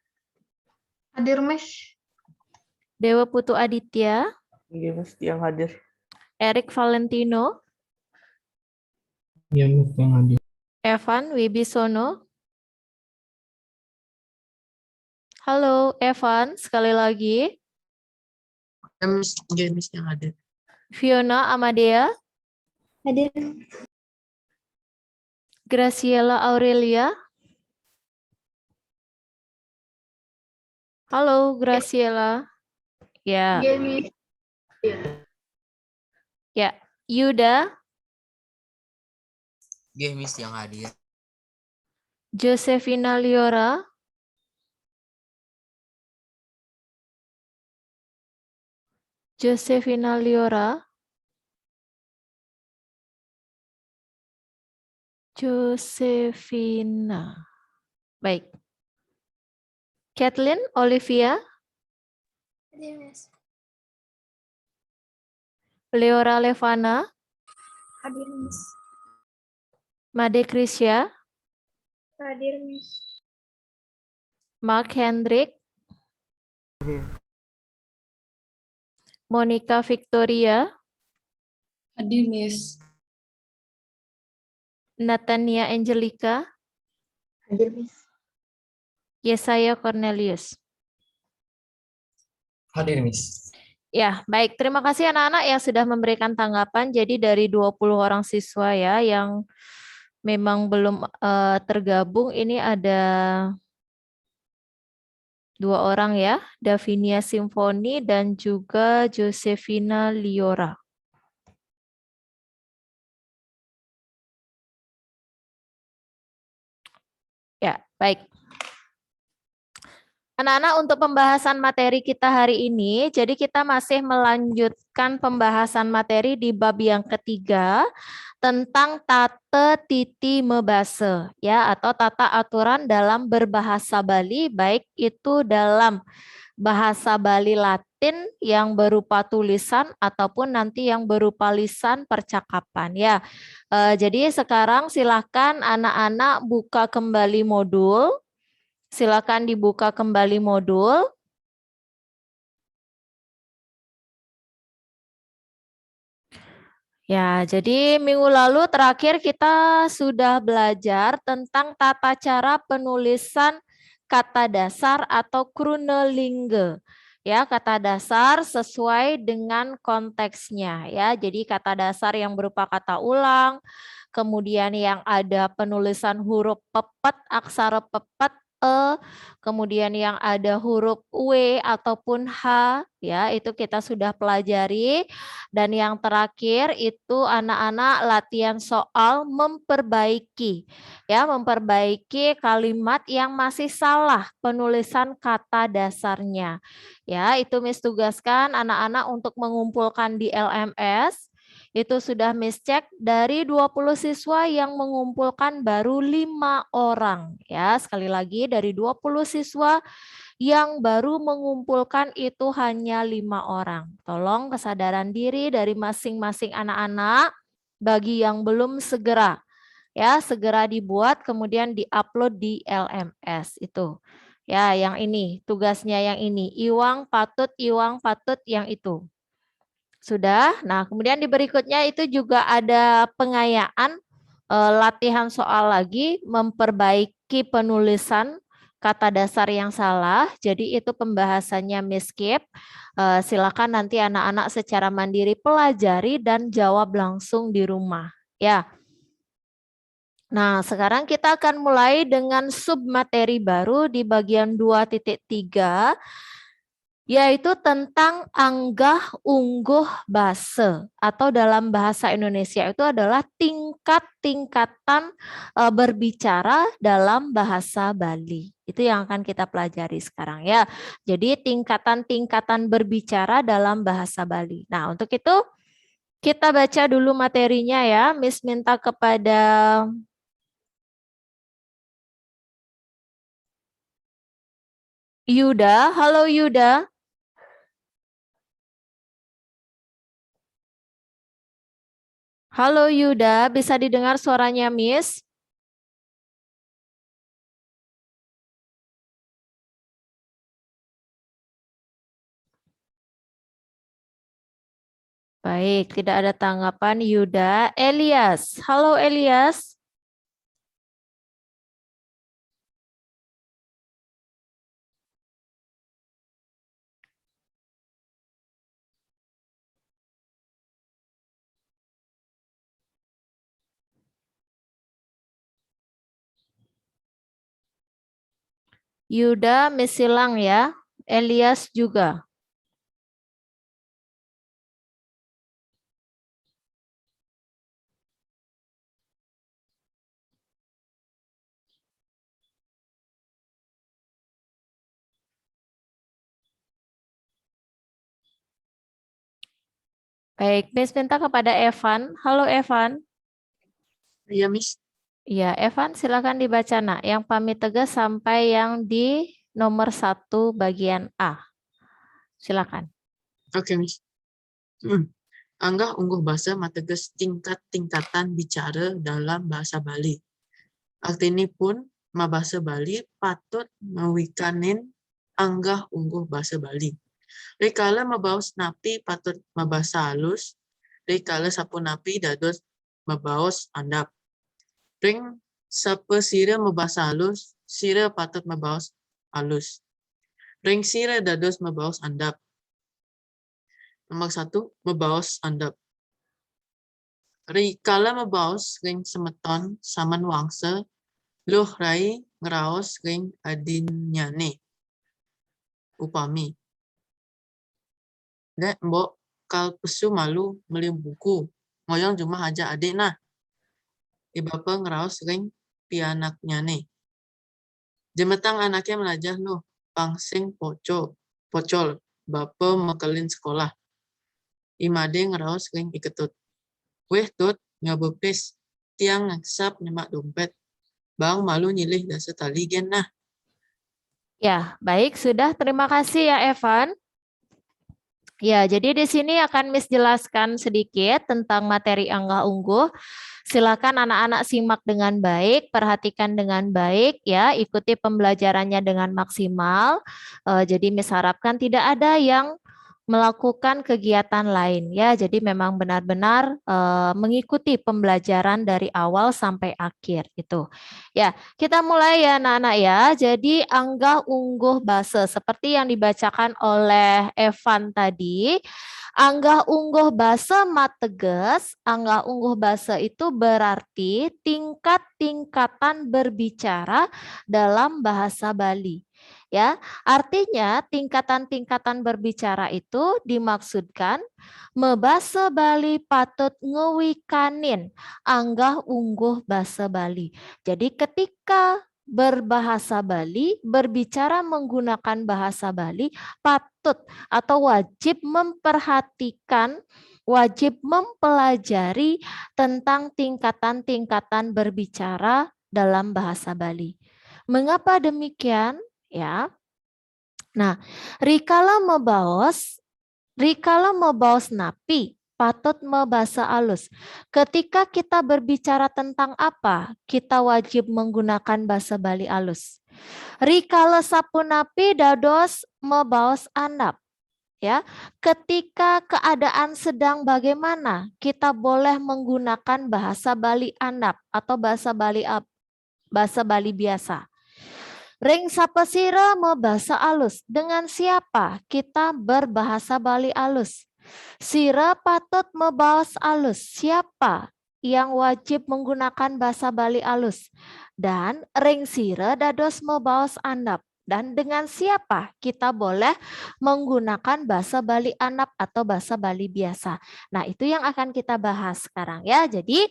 Speaker 5: Hadir, Miss.
Speaker 7: Dewa Putu Aditya.
Speaker 3: Iya, Miss, yang hadir.
Speaker 7: Erik Valentino.
Speaker 8: Iya, Miss, yang hadir.
Speaker 7: Evan Wibisono. Halo Evan, sekali lagi.
Speaker 3: Miss, iya, Miss, yang hadir.
Speaker 7: Fiona Amadea.
Speaker 4: Hadir.
Speaker 7: Graciela Aurelia. Halo Graciela. Ya.
Speaker 5: Iya, Miss.
Speaker 7: Ya. Yuda.
Speaker 8: Iya, Miss, yang hadir.
Speaker 7: Josefina Liora. Josefina Liora. Josefina. Baik. Kathleen Olivia.
Speaker 4: Hadir, Miss.
Speaker 7: Leora Levana.
Speaker 4: Hadir, Miss.
Speaker 7: Made Krisya.
Speaker 4: Hadir, Miss.
Speaker 7: Mark Hendrik. Monica Victoria.
Speaker 5: Hadir, Miss.
Speaker 7: Natania Angelica.
Speaker 4: Hadir, Miss.
Speaker 7: Yesaya Cornelius.
Speaker 8: Hadir, Miss.
Speaker 7: Ya, baik. Terima kasih anak-anak yang sudah memberikan tanggapan. Jadi dari 20 orang siswa ya yang memang belum tergabung, ini ada 2 orang ya, Davinia Simfoni dan juga Josefina Liora. Ya, baik. Anak-anak, untuk pembahasan materi kita hari ini, jadi kita masih melanjutkan pembahasan materi di bab yang ketiga tentang tata titi mebase ya, atau tata aturan dalam berbahasa Bali, baik itu dalam bahasa Bali Latin yang berupa tulisan ataupun nanti yang berupa lisan percakapan ya. Jadi sekarang silakan anak-anak buka kembali modul. Silakan dibuka kembali modul. Ya, jadi minggu lalu terakhir kita sudah belajar tentang tata cara penulisan kata dasar atau krunelingge. Ya, kata dasar sesuai dengan konteksnya ya. Jadi kata dasar yang berupa kata ulang, kemudian yang ada penulisan huruf pepet, aksara pepet, kemudian yang ada huruf W ataupun H, ya itu kita sudah pelajari. Dan yang terakhir itu anak-anak latihan soal memperbaiki, ya memperbaiki kalimat yang masih salah penulisan kata dasarnya. Ya itu Miss tugaskan anak-anak untuk mengumpulkan di LMS. Itu sudah Miss cek dari 20 siswa yang mengumpulkan baru 5 orang. Ya, sekali lagi dari 20 siswa yang baru mengumpulkan itu hanya 5 orang. Tolong kesadaran diri dari masing-masing anak-anak. Bagi yang belum segera dibuat kemudian diupload di LMS itu. Ya, yang ini tugasnya yang ini. Iwang patut yang itu. Sudah. Nah, kemudian di berikutnya itu juga ada pengayaan latihan soal lagi, memperbaiki penulisan kata dasar yang salah. Jadi itu pembahasannya Miss Kip. Silakan nanti anak-anak secara mandiri pelajari dan jawab langsung di rumah. Ya. Nah, sekarang kita akan mulai dengan submateri baru di bagian 2.3. Yaitu tentang anggah ungguh base atau dalam bahasa Indonesia itu adalah tingkat-tingkatan berbicara dalam bahasa Bali. Itu yang akan kita pelajari sekarang ya. Jadi tingkatan-tingkatan berbicara dalam bahasa Bali. Nah, untuk itu Kita baca dulu materinya ya. Miss minta kepada Yuda. Halo Yuda. Halo Yuda, bisa didengar suaranya Miss? Baik, tidak ada tanggapan Yuda. Elias, halo Elias. Yuda, Miss hilang ya. Elias juga. Baik, Miss minta kepada Evan. Halo Evan.
Speaker 3: Iya, Miss.
Speaker 7: Ya, Evan silakan dibaca nak. Yang pamit tegas sampai yang di nomor 1 bagian A. Silakan.
Speaker 3: Oke, Miss. Anggah ungguh bahasa mateges tingkat-tingkatan bicara dalam bahasa Bali. Artini pun bahasa Bali patut mewikanin anggah ungguh bahasa Bali. Rikala mabaos napi patut mabasa halus, rikala sapu napi dados mabaos andap. Ring sapa sira mabasa halus, sira patut mabaos halus. Ring sira dados mabaos andap. Nomor 1, mabaos andap. Rikala mabaos ring semeton saman wangsa, luh rai ngeraos ring adinyane. Upami. Dek mbok kal pesu malu beli buku. Ngoyong cuma aja adik nah. Ibapa ngeraos ring pianaknya nih. Jemetang anaknya melajah loh. Pangsing pocol. Bapa mekelin sekolah. Imade ngeraos ring iketut. Weh tut ngabepis. Tiang ngesap nyemak dompet. Bang malu nyilih dasa tali gen nah.
Speaker 7: Ya, baik sudah. Terima kasih ya Evan. Ya, jadi di sini akan Miss jelaskan sedikit tentang materi anggah ungguh. Silakan anak-anak simak dengan baik, perhatikan dengan baik ya, ikuti pembelajarannya dengan maksimal. Jadi Miss harapkan tidak ada yang melakukan kegiatan lain ya. Jadi memang benar-benar mengikuti pembelajaran dari awal sampai akhir itu. Ya, kita mulai ya anak-anak ya. Jadi anggah ungguh basa seperti yang dibacakan oleh Evan tadi. Anggah ungguh basa mateges, anggah ungguh basa itu berarti tingkat-tingkatan berbicara dalam bahasa Bali. Ya, artinya tingkatan-tingkatan berbicara itu dimaksudkan mebasa Bali patut ngewikanin anggah ungguh basa Bali. Jadi ketika berbahasa Bali, berbicara menggunakan bahasa Bali, patut atau wajib memperhatikan, wajib mempelajari tentang tingkatan-tingkatan berbicara dalam bahasa Bali. Mengapa demikian? Ya. Nah, rikala mebaos napi patut mebasa alus. Ketika kita berbicara tentang apa, kita wajib menggunakan bahasa Bali alus. Rikala sapu napi dados mebaos andap. Ya, ketika keadaan sedang bagaimana, kita boleh menggunakan bahasa Bali andap atau bahasa Bali biasa. Ring sapa sira mau bahasa alus. Dengan siapa kita berbahasa Bali alus? Sira patut membahas alus. Siapa yang wajib menggunakan bahasa Bali alus? Dan ring sira dados membahas andap. Dan dengan siapa kita boleh menggunakan bahasa Bali andap atau bahasa Bali biasa. Nah, itu yang akan kita bahas sekarang ya. Jadi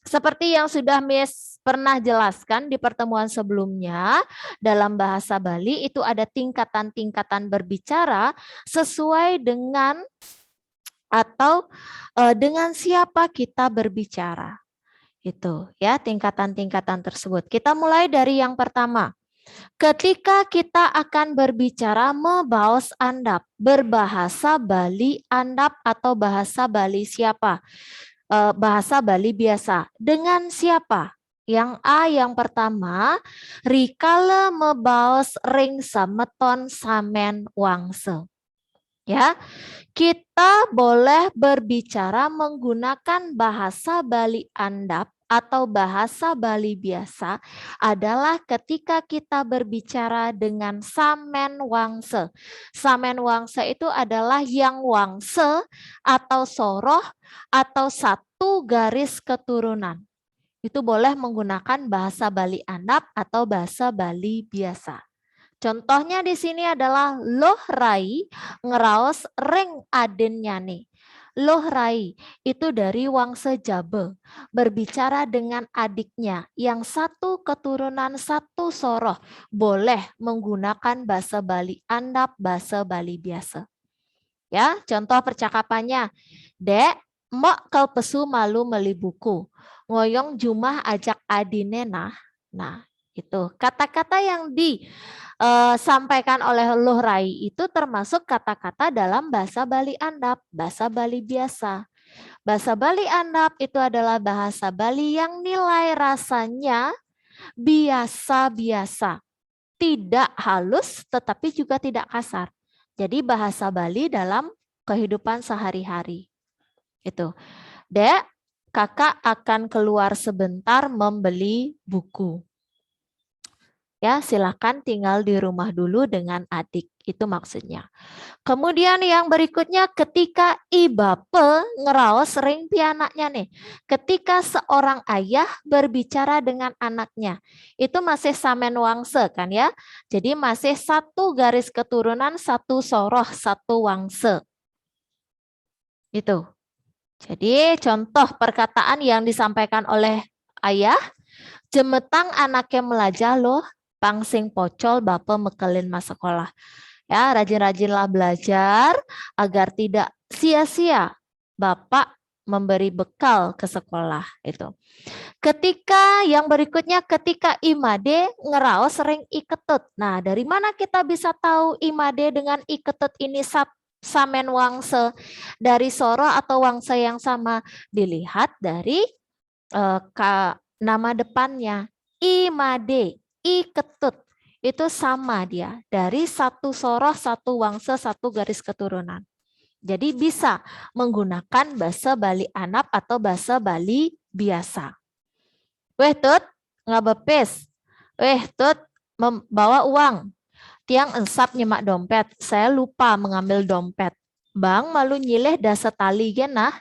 Speaker 7: seperti yang sudah Miss pernah jelaskan di pertemuan sebelumnya, dalam bahasa Bali itu ada tingkatan-tingkatan berbicara sesuai dengan atau dengan siapa kita berbicara. Itu ya tingkatan-tingkatan tersebut. Kita mulai dari yang pertama. Ketika kita akan berbicara mebaos andap, berbahasa Bali andap atau bahasa Bali siapa? Bahasa Bali biasa. Dengan siapa? Yang A yang pertama, rikala mebaos ring sameton samen wangse. Ya, kita boleh berbicara menggunakan bahasa Bali andap atau bahasa Bali biasa adalah ketika kita berbicara dengan samen wangse. Samen wangse itu adalah yang wangse atau soroh atau satu garis keturunan. Itu boleh menggunakan bahasa Bali andap atau bahasa Bali biasa. Contohnya di sini adalah loh rai ngeraos ring aden nyane. Loh rai itu dari wangse Jabe, berbicara dengan adiknya yang satu keturunan satu soroh, boleh menggunakan bahasa Bali andap, bahasa Bali biasa. Ya, contoh percakapannya. Dek, mak kelpesu malu meli buku. Ngoyong jumah ajak adine nah itu kata-kata yang disampaikan oleh Luh Rai itu termasuk kata-kata dalam bahasa Bali andap, bahasa Bali biasa. Bahasa Bali andap itu adalah bahasa Bali yang nilai rasanya biasa-biasa, tidak halus tetapi juga tidak kasar. Jadi bahasa Bali dalam kehidupan sehari-hari. Itu. Dek, kakak akan keluar sebentar membeli buku. Ya, silakan tinggal di rumah dulu dengan adik. Itu maksudnya. Kemudian yang berikutnya ketika ibape ngeraos ring pianaknya nih. Ketika seorang ayah berbicara dengan anaknya. Itu masih samen wangse kan ya. Jadi masih satu garis keturunan, satu soroh, satu wangse. Itu. Jadi contoh perkataan yang disampaikan oleh ayah. Jemetang anaknya melajah loh. Pangsing pocol bapak mekelin mas sekolah. Ya, rajin-rajinlah belajar agar tidak sia-sia Bapak memberi bekal ke sekolah itu. Ketika yang berikutnya ketika imade ngeraos ring iketut. Nah, dari mana kita bisa tahu imade dengan iketut ini samen wangse dari soro atau wangse yang sama? Dilihat dari nama depannya imade, iketut. Itu sama dia, dari satu soroh, satu wangse, satu garis keturunan. Jadi bisa menggunakan bahasa Bali andap atau bahasa Bali biasa. Weh tut, ngabepes. Weh tut, membawa uang. Tiang ensap nyemak dompet, saya lupa mengambil dompet. Bang malu nyileh dasa tali genah.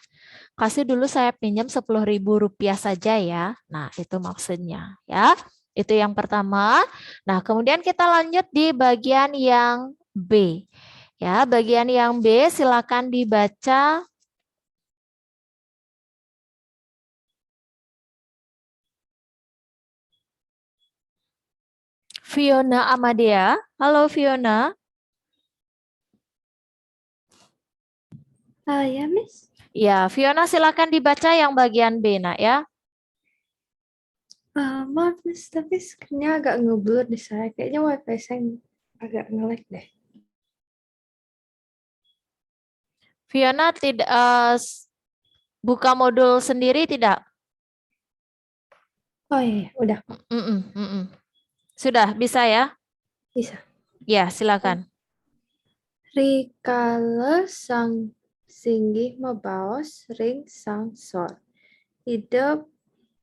Speaker 7: Kasih dulu saya pinjam 10.000 rupiah saja ya. Nah itu maksudnya ya. Itu yang pertama. Nah, kemudian kita lanjut di bagian yang B. Ya, bagian yang B silakan dibaca. Fiona Amadea. Halo Fiona.
Speaker 4: Ya, Miss.
Speaker 7: Ya, Fiona silakan dibaca yang bagian B, nak ya.
Speaker 4: Maaf, Miss, tapi screen-nya agak ngeblur di saya. Kayaknya wifi saya agak nge-lag deh.
Speaker 7: Fiona tidak buka modul sendiri tidak?
Speaker 4: Oh iya, udah.
Speaker 7: Sudah bisa ya?
Speaker 4: Bisa.
Speaker 7: Ya, silakan.
Speaker 4: Rikala sang singgih mebaos ring sang sor. Ide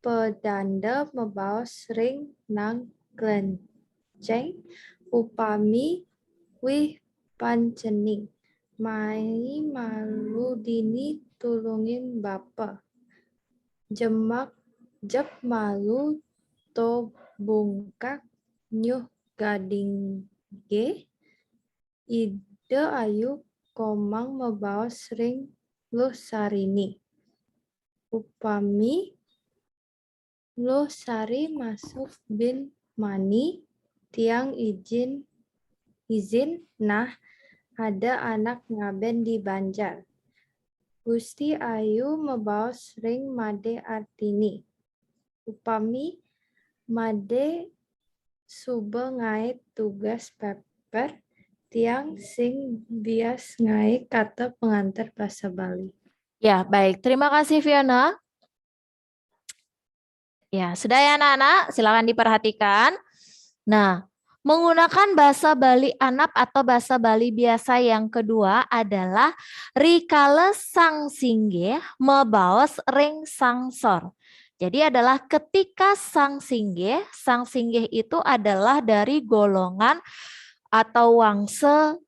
Speaker 4: pedanda mebaos ring nang klenceng upami wih pancening. Mai malu dini tulungin bapa. Jemak jep malu to bungkak nyuh gading ge. Ide ayu komang mebaos ring luh sarini. Upami luh sari masuk bin mani tiang izin nah ada anak ngaben di Banjar. Gusti Ayu mebaos ring Made Artini. Upami Made suba ngait tugas paper tiang sing bias ngait kata pengantar bahasa Bali.
Speaker 7: Ya, baik. Terima kasih Fiona. Ya, sudah ya anak-anak, silakan diperhatikan. Nah, menggunakan bahasa Bali Anap atau bahasa Bali biasa yang kedua adalah rikala sang singgih mebaos ring sangsor. Jadi adalah ketika sang singgih itu adalah dari golongan atau wangse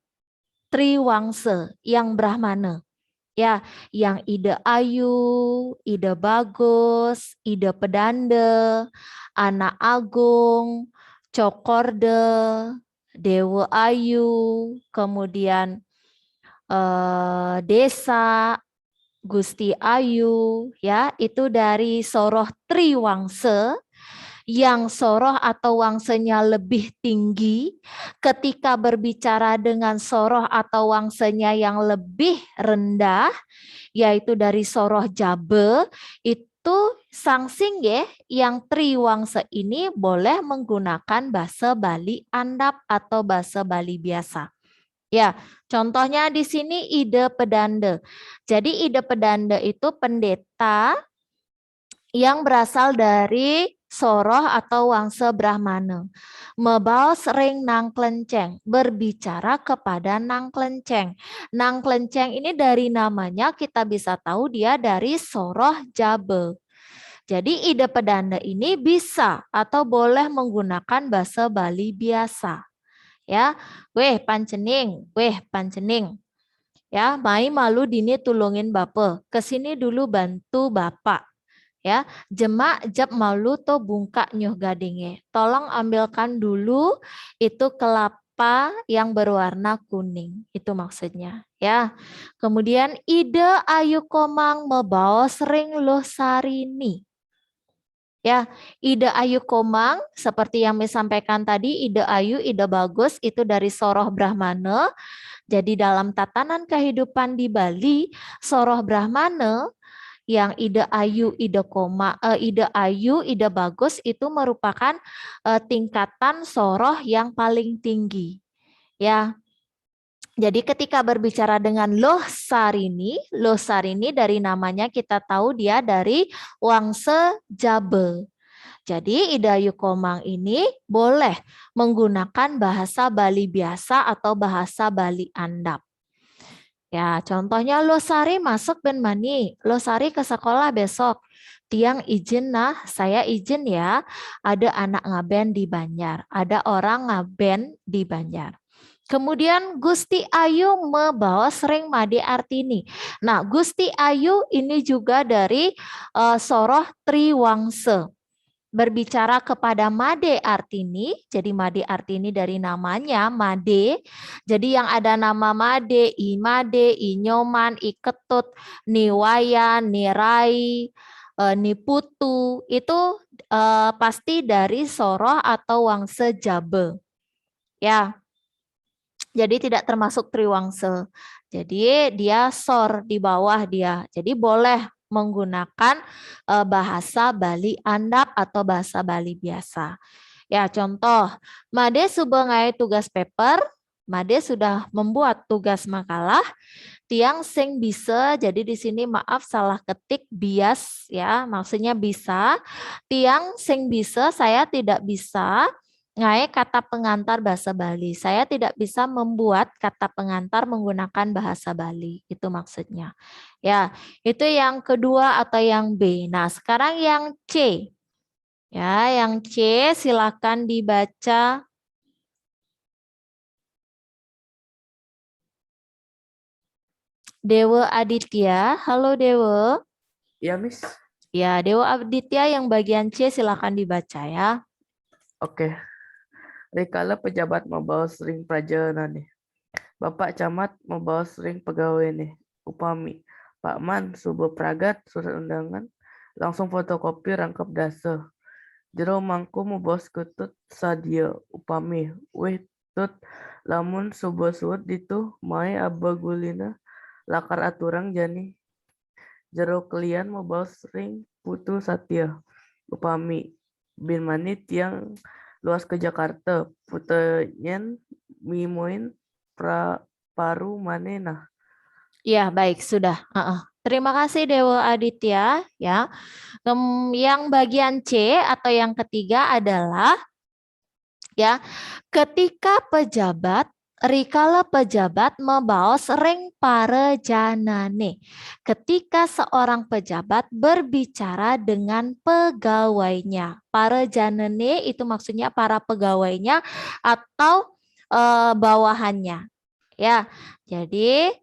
Speaker 7: triwangse yang Brahmana. Ya, yang ide ayu, ide bagus, ide pedanda, anak agung, cokorde, dewa ayu, kemudian desa, Gusti Ayu, ya, itu dari soroh triwangse yang soroh atau wangsenya lebih tinggi. Ketika berbicara dengan soroh atau wangsenya yang lebih rendah, yaitu dari soroh Jabe, itu sang singgih yang triwangse ini boleh menggunakan bahasa Bali Andap atau bahasa Bali biasa. Ya, contohnya di sini ide pedanda. Jadi ide pedanda itu pendeta yang berasal dari soroh atau wangsa Brahmana. Mebaos ring nang klenceng, berbicara kepada nang klenceng. Nang klenceng ini dari namanya kita bisa tahu dia dari soroh Jabe. Jadi ide pedanda ini bisa atau boleh menggunakan bahasa Bali biasa. Ya, weh pancening. Ya, mai malu dini tulungin bapak. Kesini dulu bantu bapak. Ya, jemak jab malu to bungka nyuh gadinge. Tolong ambilkan dulu itu kelapa yang berwarna kuning. Itu maksudnya, ya. Kemudian ide ayu komang mebaos ring loh sarini. Ya, ide ayu komang seperti yang disampaikan tadi, ide ayu, ide bagus itu dari soroh Brahmana. Jadi dalam tatanan kehidupan di Bali, soroh Brahmana yang ide ayu, ide bagus itu merupakan tingkatan soroh yang paling tinggi. Ya. Jadi ketika berbicara dengan Loh Sarini dari namanya kita tahu dia dari Wangse Jabe. Jadi ide ayu komang ini boleh menggunakan bahasa Bali biasa atau bahasa Bali Andap. Ya, contohnya Losari masuk ben mani. Losari ke sekolah besok. Tiang izin nah, saya izin ya. Ada anak ngaben di Banjar. Ada orang ngaben di Banjar. Kemudian Gusti Ayu mebaos ring Made Artini. Nah, Gusti Ayu ini juga dari soroh Triwangse. Berbicara kepada Made Artini, jadi Made Artini dari namanya Made, jadi yang ada nama Made, Imade, Inyoman, Iketut, Niwayan, Nirai, Niputu, itu pasti dari soroh atau wangse Jabe. Ya, jadi tidak termasuk triwangse. Jadi dia sor di bawah dia, jadi boleh menggunakan bahasa Bali Andap atau bahasa Bali biasa. Ya, contoh, Made subengai tugas paper, Made sudah membuat tugas makalah, tiang sing bisa, jadi di sini maaf salah ketik bias ya, maksudnya bisa. Tiang sing bisa, saya tidak bisa. Ngai kata pengantar bahasa Bali. Saya tidak bisa membuat kata pengantar menggunakan bahasa Bali. Itu maksudnya. Ya, itu yang kedua atau yang B. Nah, sekarang yang C. Ya, yang C silakan dibaca. Dewa Aditya. Halo Dewa.
Speaker 6: Iya, Miss.
Speaker 7: Ya, Dewa Aditya yang bagian C silakan dibaca ya.
Speaker 6: Oke. Rikala pejabat membawa sering prajana nih. Bapak camat membawa sering pegawai nih. Upami. Pak Man, subuh pragat, surat undangan, langsung fotokopi rangkap dasa. Jero mangku membawa ketut sadia. Upami. Weh tut lamun subuh suut ditu mai abagulina lakar aturang jani. jero kalian membawa sering putu satya upami bin manit yang luas ke Jakarta putenyen mimoin paru manenah.
Speaker 7: Ya, baik, sudah. Terima kasih Dewa Aditya ya. Yang bagian C atau yang ketiga adalah ya, ketika pejabat rikala pejabat membaos ring parejanane. Ketika seorang pejabat berbicara dengan pegawainya. Parejanane itu maksudnya para pegawainya atau bawahannya. Ya, jadi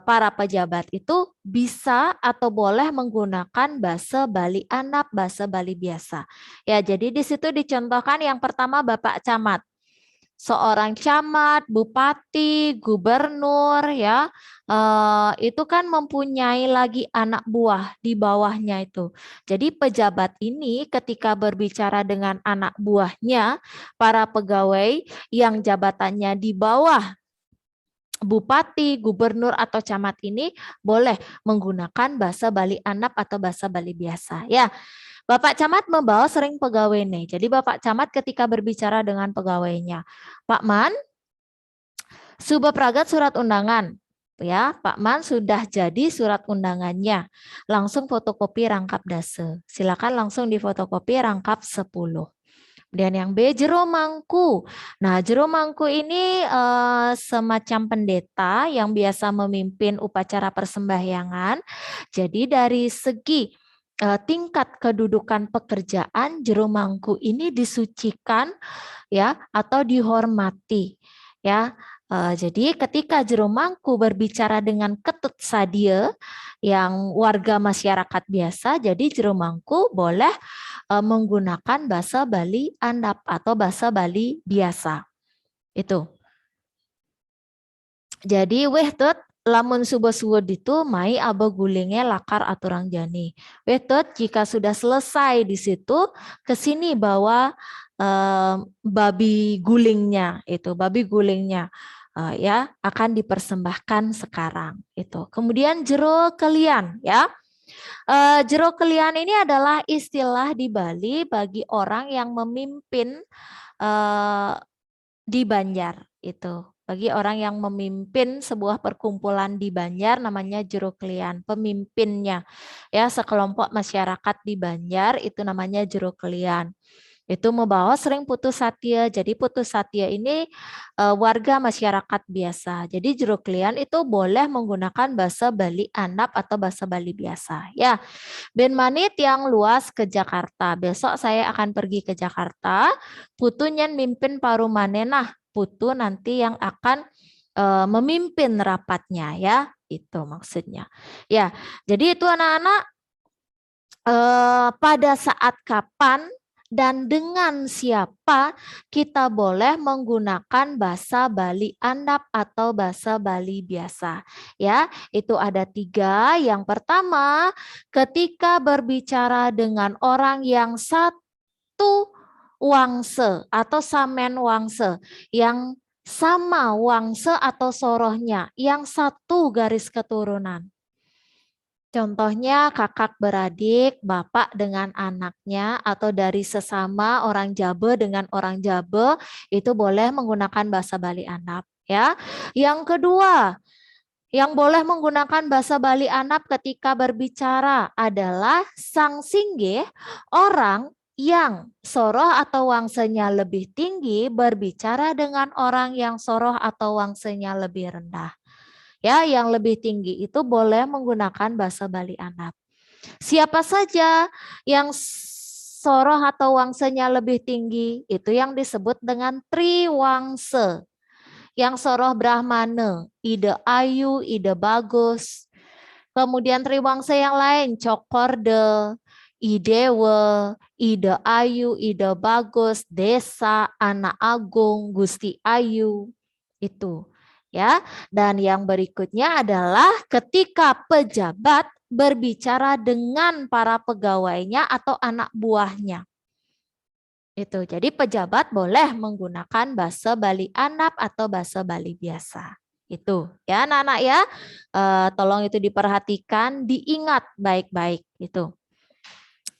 Speaker 7: para pejabat itu bisa atau boleh menggunakan basa Bali Andap, basa Bali biasa. Ya, jadi di situ dicontohkan yang pertama Bapak Camat. Seorang camat, bupati, gubernur ya, itu kan mempunyai lagi anak buah di bawahnya itu. Jadi pejabat ini ketika berbicara dengan anak buahnya, para pegawai yang jabatannya di bawah bupati, gubernur atau camat ini boleh menggunakan bahasa Bali Andap atau bahasa Bali biasa. Ya, Bapak Camat membawa sering pegawai nih. Jadi Bapak Camat ketika berbicara dengan pegawainya, Pak Man, Suba Pragat surat undangan. Ya, Pak Man sudah jadi surat undangannya. Langsung fotokopi rangkap dase. Silakan langsung difotokopi rangkap 10. Dan yang B, jero mangku. Nah, jero mangku ini semacam pendeta yang biasa memimpin upacara persembahyangan. Jadi dari segi tingkat kedudukan pekerjaan, jero mangku ini disucikan ya atau dihormati ya. Jadi ketika jero mangku berbicara dengan ketut sadia yang warga masyarakat biasa, jadi jero mangku boleh menggunakan bahasa Bali Andap atau bahasa Bali biasa. Itu. Jadi wehtut lamun subuh-subuh itu mai aba gulingnya lakar aturang jani. Wehtut jika sudah selesai di situ ke sini bawa babi gulingnya itu, babi gulingnya. Ya akan dipersembahkan sekarang itu. Kemudian jero kalian ya. Jero kelian ini adalah istilah di Bali bagi orang yang memimpin di Banjar itu. Bagi orang yang memimpin sebuah perkumpulan di Banjar namanya jero kelian, pemimpinnya. Ya, sekelompok masyarakat di Banjar itu namanya jero kelian. Itu membawa sering putus satya. Jadi putus satya ini warga masyarakat biasa. Jadi jero kelian itu boleh menggunakan bahasa Bali Andap atau bahasa Bali biasa. Ya, Ben Manit yang luas ke Jakarta. Besok saya akan pergi ke Jakarta. Putu nyen mimpin paru manenah. Putu nanti yang akan memimpin rapatnya ya. Itu maksudnya. Ya, jadi itu anak-anak pada saat kapan dan dengan siapa kita boleh menggunakan bahasa Bali Andap atau bahasa Bali biasa. Ya, itu ada 3. Yang pertama, ketika berbicara dengan orang yang satu wangse atau samen wangse, yang sama wangse atau sorohnya, yang satu garis keturunan. Contohnya kakak beradik, bapak dengan anaknya, atau dari sesama orang Jabe dengan orang Jabe, itu boleh menggunakan bahasa Bali Andap. Ya. Yang kedua, yang boleh menggunakan bahasa Bali Andap ketika berbicara adalah sang singgih, orang yang soroh atau wangsenya lebih tinggi berbicara dengan orang yang soroh atau wangsenya lebih rendah. Ya, yang lebih tinggi itu boleh menggunakan bahasa Bali Andap. Siapa saja yang soroh atau wangsenya lebih tinggi, itu yang disebut dengan triwangse. Yang soroh Brahmana, ide ayu, ide bagus. Kemudian triwangse yang lain, cokorde, idewe, ide ayu, ide bagus, desa, anak agung, gusti ayu. Itu. Ya, dan yang berikutnya adalah ketika pejabat berbicara dengan para pegawainya atau anak buahnya. Itu. Jadi pejabat boleh menggunakan bahasa Bali Andap atau bahasa Bali biasa. Itu ya anak-anak ya. Tolong itu diperhatikan, diingat baik-baik itu.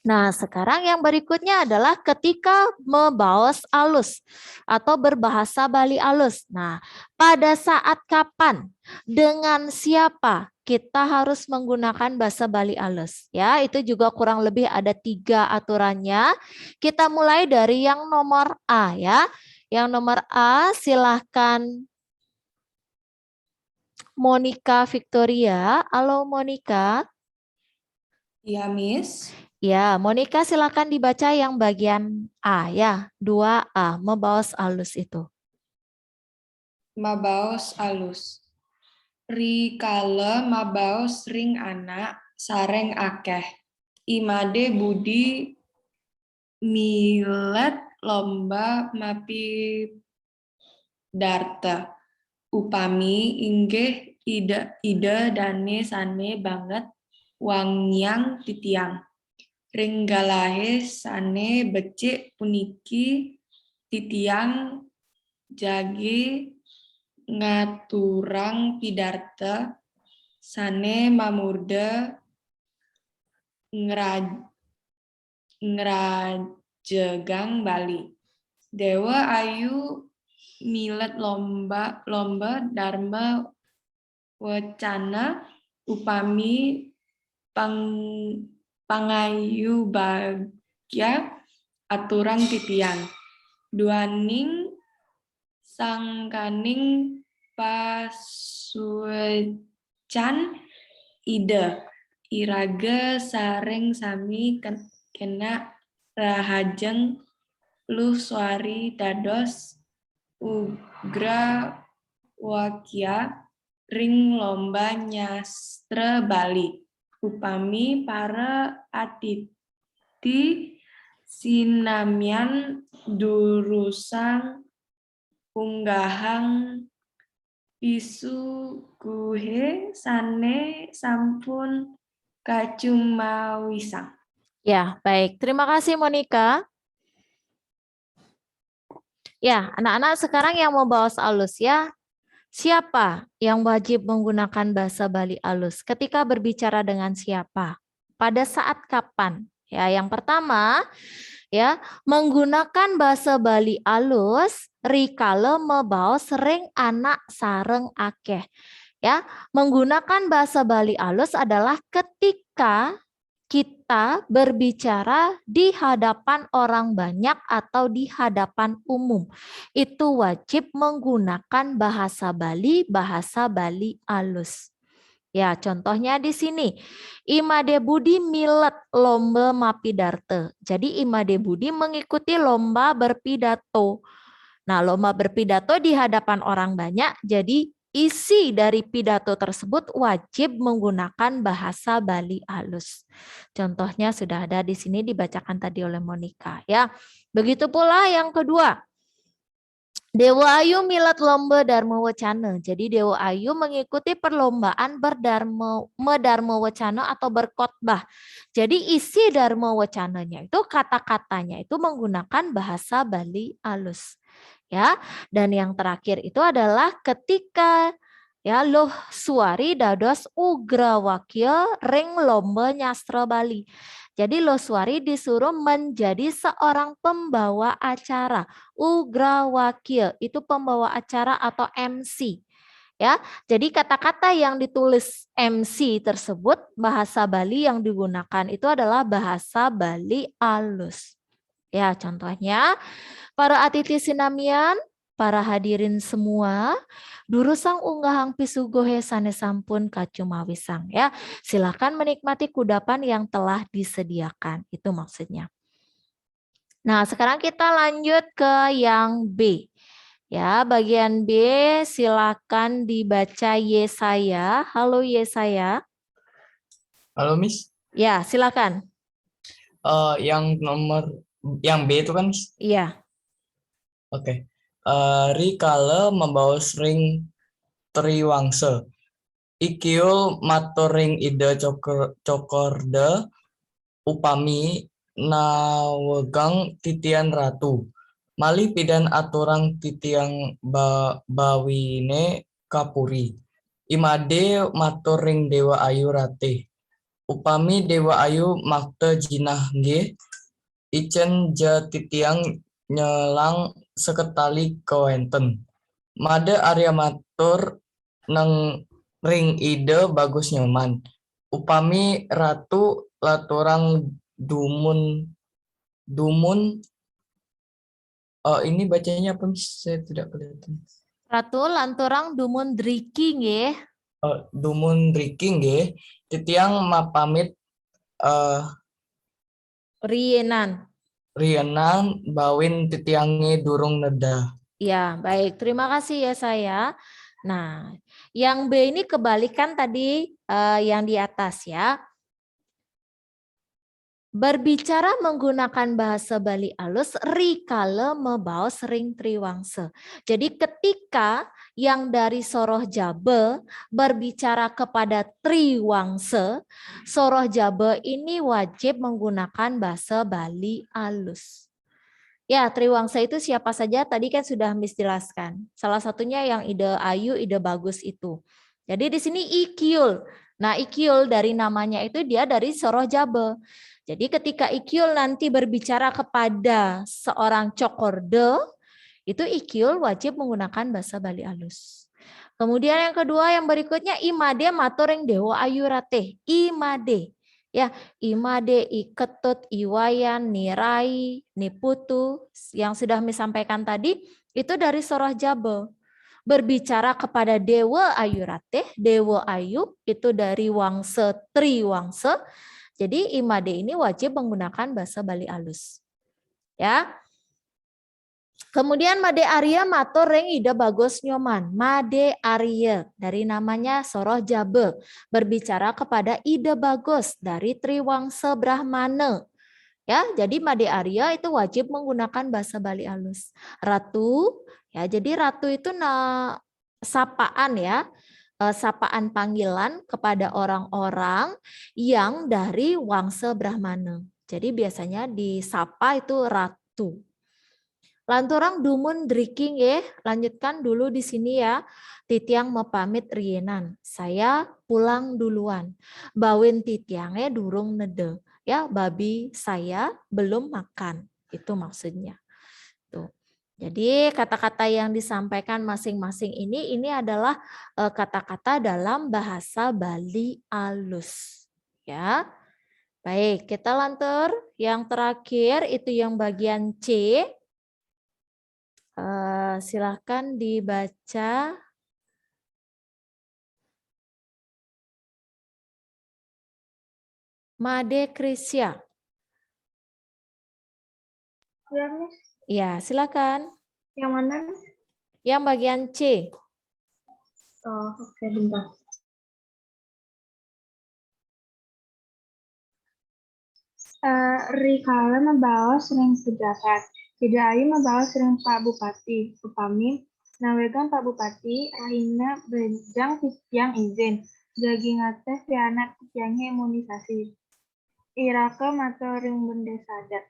Speaker 7: Nah, sekarang yang berikutnya adalah ketika membaos alus atau berbahasa Bali alus. Nah, pada saat kapan, dengan siapa kita harus menggunakan bahasa Bali alus? Ya, itu juga kurang lebih ada 3 aturannya. Kita mulai dari yang nomor A ya. Yang nomor A silahkan Monica Victoria. Halo Monica.
Speaker 5: Iya, Miss.
Speaker 7: Ya, Monica silakan dibaca yang bagian A ya, 2A, membaos alus itu.
Speaker 5: Mabaos alus. Rikala mabaos ring anak sareng akeh. Imade budi milet lomba mapi darta. Upami inggih ida dane sane banget wangyang titiang. Ringgalahe sane becik puniki titiang jagi ngaturang pidarta sane mamurda ngerajegang Bali. Dewa ayu milet lomba dharma wacana upami pangayu bagya aturang titian. Duaning sangkaning pasuecan ida iraga sareng sami kena rahajeng luh suari dados ugra wakya ring lomba nyastra Bali. Upami para aditi sinamian durusang unggahang pisu guhe sane sampun kacumawisang.
Speaker 7: Ya, baik. Terima kasih Monica. Ya, anak-anak sekarang yang membaos alus ya. Siapa yang wajib menggunakan bahasa Bali alus? Ketika berbicara dengan siapa? Pada saat kapan? Ya, yang pertama ya, menggunakan bahasa Bali alus rikala membaos ring anak sareng akeh. Ya, menggunakan bahasa Bali alus adalah ketika kita berbicara di hadapan orang banyak atau di hadapan umum. Itu wajib menggunakan bahasa Bali alus. Ya, contohnya di sini. Imade Budi milet lomba mapidarte. Jadi Imade Budi mengikuti lomba berpidato. Nah, lomba berpidato di hadapan orang banyak, jadi isi dari pidato tersebut wajib menggunakan bahasa Bali alus. Contohnya sudah ada di sini dibacakan tadi oleh Monica ya. Begitu pula yang kedua. Dewa Ayu milat lomba Dharma Wacana. Jadi Dewa Ayu mengikuti perlombaan Dharma Wacana atau berkhotbah. Jadi isi Dharma Wacananya itu kata-katanya itu menggunakan bahasa Bali alus. Ya, dan yang terakhir itu adalah ketika ya loh suari dados ugra wakil ring lomba nyastra Bali. Jadi loh suari disuruh menjadi seorang pembawa acara. Ugra wakil itu pembawa acara atau MC. Ya, jadi kata-kata yang ditulis MC tersebut bahasa Bali yang digunakan itu adalah bahasa Bali alus. Ya, contohnya para atiti sinamian, para hadirin semua, durusang unggahang pisugohe sane sampun kacumawisang ya. Silakan menikmati kudapan yang telah disediakan. Itu maksudnya. Nah, sekarang kita lanjut ke yang B. Ya, bagian B silakan dibaca Yesaya. Halo Yesaya.
Speaker 8: Halo Miss.
Speaker 7: Ya, silakan.
Speaker 8: Yang B itu kan Miss?
Speaker 7: Iya.
Speaker 8: Oke. Rikala membawa ring triwangsa. Ikio matoring ida cokorda upami nawegang titian ratu. Malih pidan aturang titiang bawine kapuri. Imade matur ring Dewa Ayu ratih. Upami Dewa Ayu makta jinah nggih, icen ja titiang nyelang seketali kewenten. Made Arya matur nang ring ide bagus nyaman. Upami ratu laturang dumun ini bacanya apa Miss? Saya tidak kelihatan.
Speaker 7: Ratu lanturang dumun driki nggih.
Speaker 8: Dumun driki nggih, titiang mapamit
Speaker 7: Rienan.
Speaker 8: rienan bawin titiange durung neda.
Speaker 7: Ya, baik. Terima kasih ya saya. Nah, yang B ini kebalikan tadi yang di atas ya. Berbicara menggunakan bahasa Bali alus, rikala mebaos ring triwangsa. Jadi ketika yang dari Soroh Jabe berbicara kepada triwangsa, Soroh Jabe ini wajib menggunakan bahasa Bali alus. Ya, triwangsa itu siapa saja tadi kan sudah Miss jelaskan. Salah satunya yang ide ayu, ide bagus itu. Jadi di sini ikyul. Nah, ikyul dari namanya itu dia dari Soroh Jabe. Jadi ketika ikyul nanti berbicara kepada seorang cokorde, itu ikyul wajib menggunakan bahasa Bali alus. Kemudian yang kedua yang berikutnya imade matureng Dewa Ayu ratih. Imade. Ya, imade, iketut, iwayan, nirai, niputu yang sudah disampaikan tadi itu dari Soroh Jabe. Berbicara kepada Dewa Ayu ratih, Dewa Ayu itu dari wangsa triwangsa. Jadi imade ini wajib menggunakan bahasa Bali alus. Ya. Kemudian Made Arya matur ring ida bagus nyoman. Made Arya dari namanya Soroh Jabe berbicara kepada ida bagus dari Triwangsa Brahmana. Ya, jadi Made Arya itu wajib menggunakan bahasa Bali alus. Ratu, ya jadi ratu itu sapaan ya. Sapaan panggilan kepada orang-orang yang dari wangsa Brahmana. Jadi biasanya disapa itu ratu. Lanturang dumun drinking ya, lanjutkan dulu di sini ya. Titiang mepamit rienan. Saya pulang duluan. Bawin titiangnya durung nede. Ya, babi saya belum makan. Itu maksudnya. Tuh. Jadi kata-kata yang disampaikan masing-masing ini adalah kata-kata dalam bahasa Bali alus. Ya. Baik, kita lantur. Yang terakhir itu yang bagian C. Silakan dibaca. Made Krisya.
Speaker 4: Ya, Miss.
Speaker 7: Ya, silakan.
Speaker 4: Yang mana?
Speaker 7: Yang bagian C.
Speaker 4: Oh, oke, bentar. Rikala membawa sering pejabat. Tidak ayu membawa sering Pak Bupati. Upami, nawegan Pak Bupati, ahina berjang titiang izin. Jagi ngateh pianak titiangnya imunisasi. Iraka matoring bende sadat.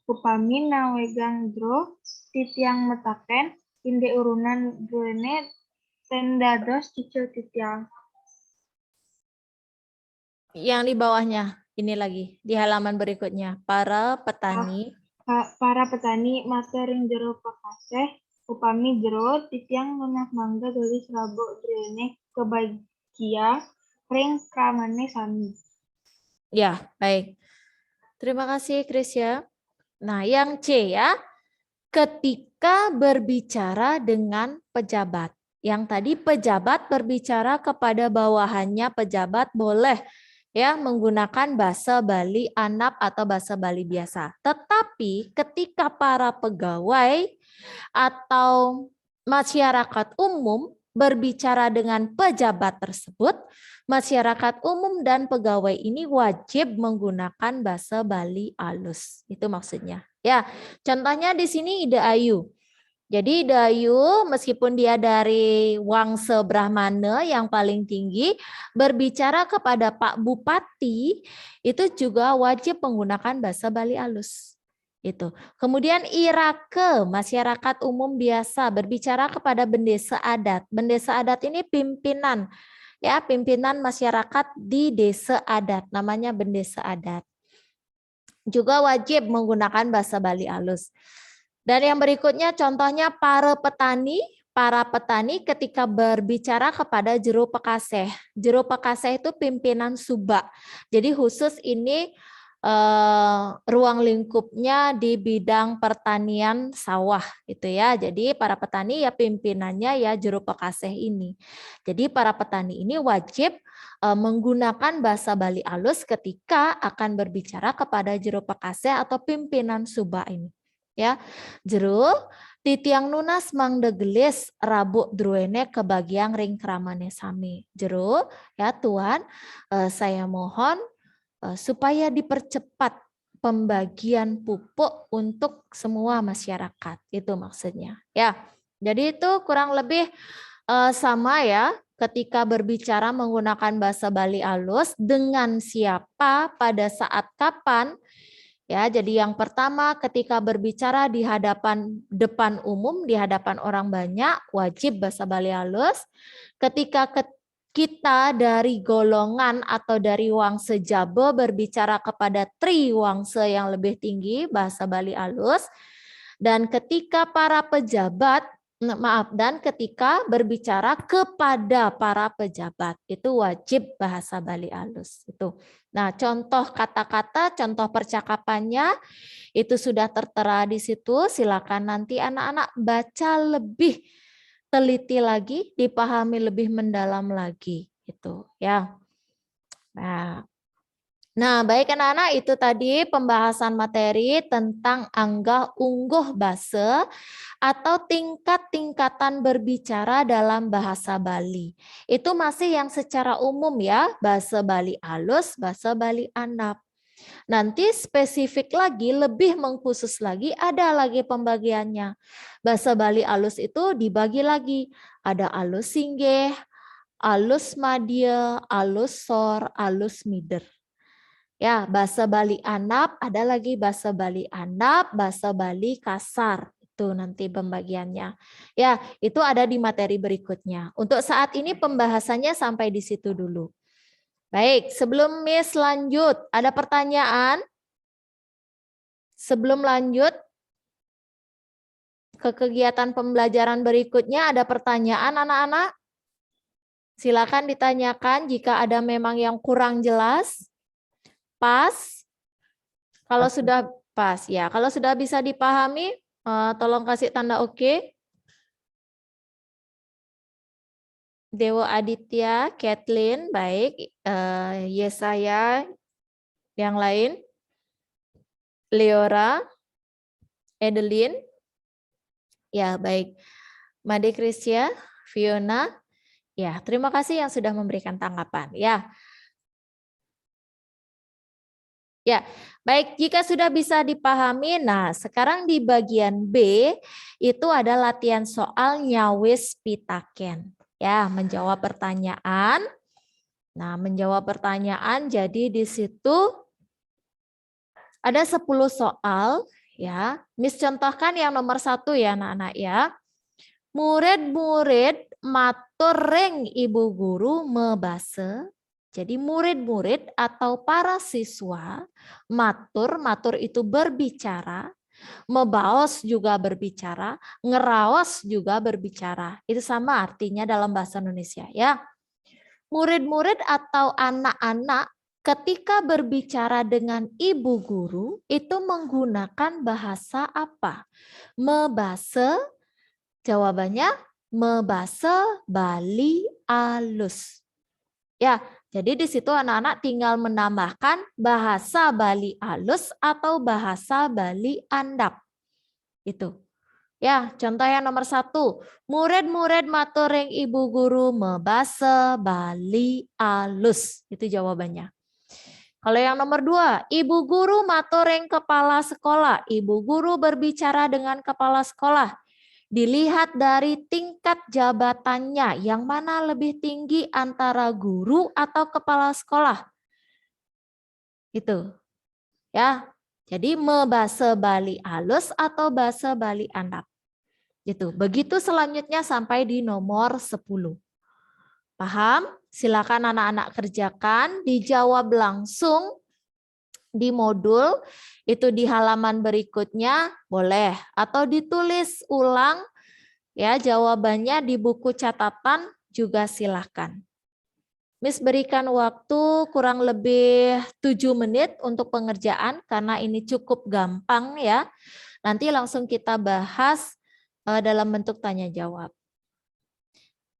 Speaker 4: Upami nawegang dro titiang metaken inde urunan drone tendados cicil titiang.
Speaker 7: Yang di bawahnya, ini lagi, di halaman berikutnya. Para petani.
Speaker 4: Para petani matering jero pakaseh, upami jero titiang lunak mangga dari serabuk drone kebagia ring kamane sami.
Speaker 7: Ya, baik. Terima kasih, Krisya. Nah, yang C ya, ketika berbicara dengan pejabat. Yang tadi pejabat berbicara kepada bawahannya, pejabat boleh ya menggunakan bahasa Bali Anap atau bahasa Bali biasa. Tetapi ketika para pegawai atau masyarakat umum berbicara dengan pejabat tersebut, masyarakat umum dan pegawai ini wajib menggunakan bahasa Bali alus. Itu maksudnya. Ya, contohnya di sini ide ayu. Jadi ide ayu meskipun dia dari wangsa Brahmana yang paling tinggi, berbicara kepada Pak Bupati itu juga wajib menggunakan bahasa Bali alus. Itu. Kemudian irake, masyarakat umum biasa, berbicara kepada bendesa adat. Bendesa adat ini pimpinan, ya, pimpinan masyarakat di desa adat, namanya bendesa adat. Juga wajib menggunakan bahasa Bali alus. Dan yang berikutnya contohnya para petani ketika berbicara kepada juru pekaseh. Juru pekaseh itu pimpinan subak. Jadi khusus ini ruang lingkupnya di bidang pertanian sawah gitu ya. Jadi para petani ya pimpinannya ya juru pekaseh ini. Jadi para petani ini wajib menggunakan bahasa Bali alus ketika akan berbicara kepada juru pekaseh atau pimpinan subak ini. Ya, jero titiang nunas mangdegelis rabuk druene kebagian ring kramane sami. Jero ya Tuhan, saya mohon supaya dipercepat pembagian pupuk untuk semua masyarakat. Itu maksudnya. Ya, jadi itu kurang lebih sama ya ketika berbicara menggunakan bahasa Bali alus dengan siapa pada saat kapan. Ya, jadi yang pertama ketika berbicara di depan umum, di hadapan orang banyak, wajib bahasa Bali alus. Ketika kita dari golongan atau dari wangse Jabo berbicara kepada tri wangse yang lebih tinggi, bahasa Bali alus. Dan ketika para pejabat, dan ketika berbicara kepada para pejabat, itu wajib bahasa Bali alus. Itu. Nah, contoh kata-kata, contoh percakapannya itu sudah tertera di situ. Silakan nanti anak-anak baca lebih teliti lagi, dipahami lebih mendalam lagi, gitu ya. Nah, baik anak-anak, itu tadi pembahasan materi tentang anggah ungguh basa atau tingkat-tingkatan berbicara dalam bahasa Bali. Itu masih yang secara umum ya, bahasa Bali alus, bahasa Bali andap. Nanti spesifik lagi, lebih mengkhusus lagi, ada lagi pembagiannya. Bahasa Bali alus itu dibagi lagi. Ada alus singgeh, alus madya, alus sor, alus mider. Ya, bahasa Bali andap, ada lagi bahasa Bali andap, bahasa Bali kasar. Itu nanti pembagiannya. Ya, itu ada di materi berikutnya. Untuk saat ini pembahasannya sampai di situ dulu. Baik, sebelum Miss lanjut, ada pertanyaan? Sebelum lanjut ke kegiatan pembelajaran berikutnya, ada pertanyaan anak-anak? Silakan ditanyakan jika ada memang yang kurang jelas. Pas? Kalau sudah pas, ya. Kalau sudah bisa dipahami, tolong kasih tanda oke. Dewa Aditya, Kathleen, baik. Yesaya, yang lain. Leora, Edelin. Ya, baik. Made Krisya, Fiona. Ya, terima kasih yang sudah memberikan tanggapan. Ya. Ya, baik, jika sudah bisa dipahami, nah sekarang di bagian B itu ada latihan soal nyawis pitaken. Ya, menjawab pertanyaan. Nah, menjawab pertanyaan jadi di situ ada 10 soal ya. Miss contohkan yang nomor 1 ya anak-anak ya. Murid-murid matur ring ibu guru mebase. Jadi murid-murid atau para siswa matur itu berbicara, mebaos juga berbicara, ngeraos juga berbicara. Itu sama artinya dalam bahasa Indonesia ya. Murid-murid atau anak-anak ketika berbicara dengan ibu guru itu menggunakan bahasa apa? Mebase, jawabannya mebase Bali alus. Ya, jadi di situ anak-anak tinggal menambahkan bahasa Bali alus atau bahasa Bali andap. Itu. Ya, contoh yang nomor 1. Murid-murid matur ring ibu guru mebase Bali alus. Itu jawabannya. Kalau yang nomor 2, ibu guru matur ring kepala sekolah. Ibu guru berbicara dengan kepala sekolah. Dilihat dari tingkat jabatannya, yang mana lebih tinggi antara guru atau kepala sekolah. Itu. Ya. Jadi bahasa Bali halus atau bahasa Bali andap. Gitu. Begitu selanjutnya sampai di nomor 10. Paham? Silakan anak-anak kerjakan, dijawab langsung di modul, itu di halaman berikutnya boleh, atau ditulis ulang ya jawabannya di buku catatan juga silakan. Miss berikan waktu kurang lebih 7 menit untuk pengerjaan karena ini cukup gampang ya. Nanti langsung kita bahas dalam bentuk tanya jawab.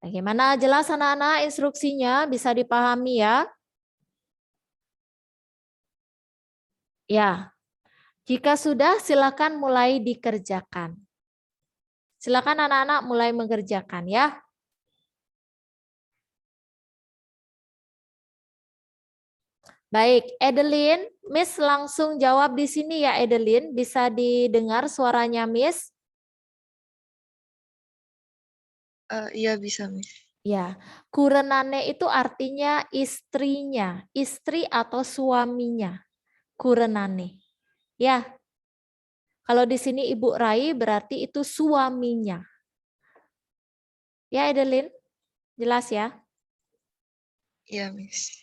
Speaker 7: Bagaimana jelas anak-anak instruksinya bisa dipahami ya? Ya. Jika sudah silakan mulai dikerjakan. Silakan anak-anak mulai mengerjakan ya. Baik, Edelin, Miss langsung jawab di sini ya Edelin. Bisa didengar suaranya Miss?
Speaker 9: Iya bisa, Miss.
Speaker 7: Ya, kurenane itu artinya istrinya, istri atau suaminya. Kurenane. Ya. Kalau di sini Ibu Rai berarti itu suaminya. Ya Edelin, jelas ya?
Speaker 9: Iya, Miss.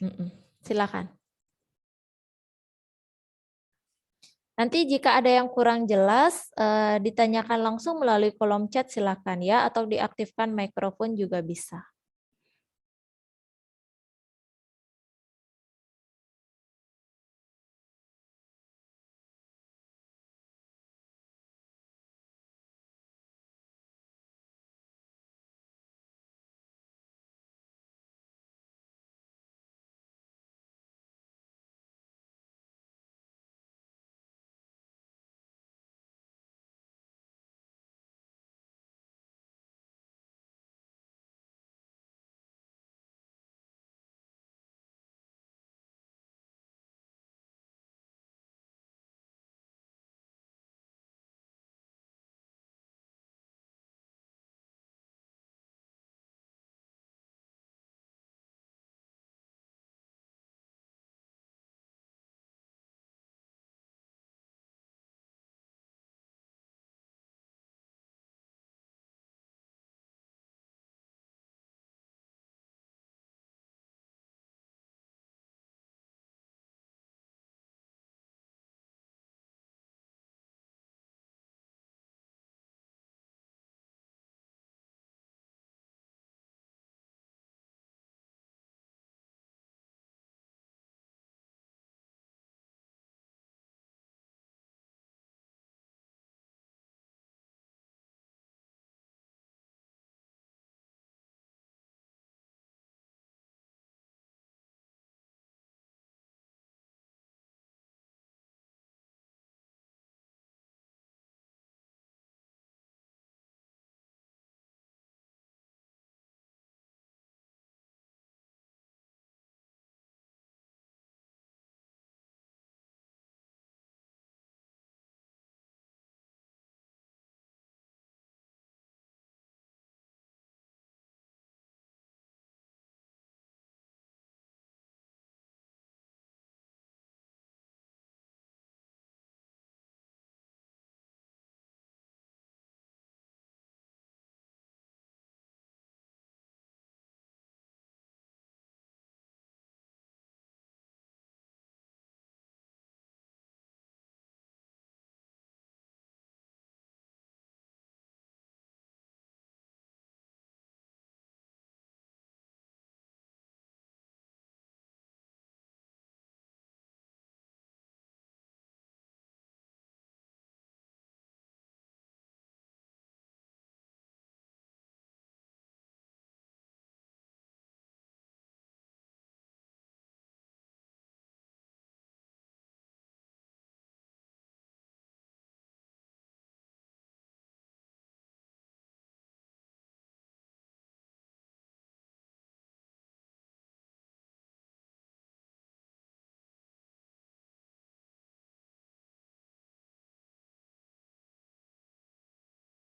Speaker 7: Silakan. Nanti jika ada yang kurang jelas, ditanyakan langsung melalui kolom chat silakan ya, atau diaktifkan mikrofon juga bisa.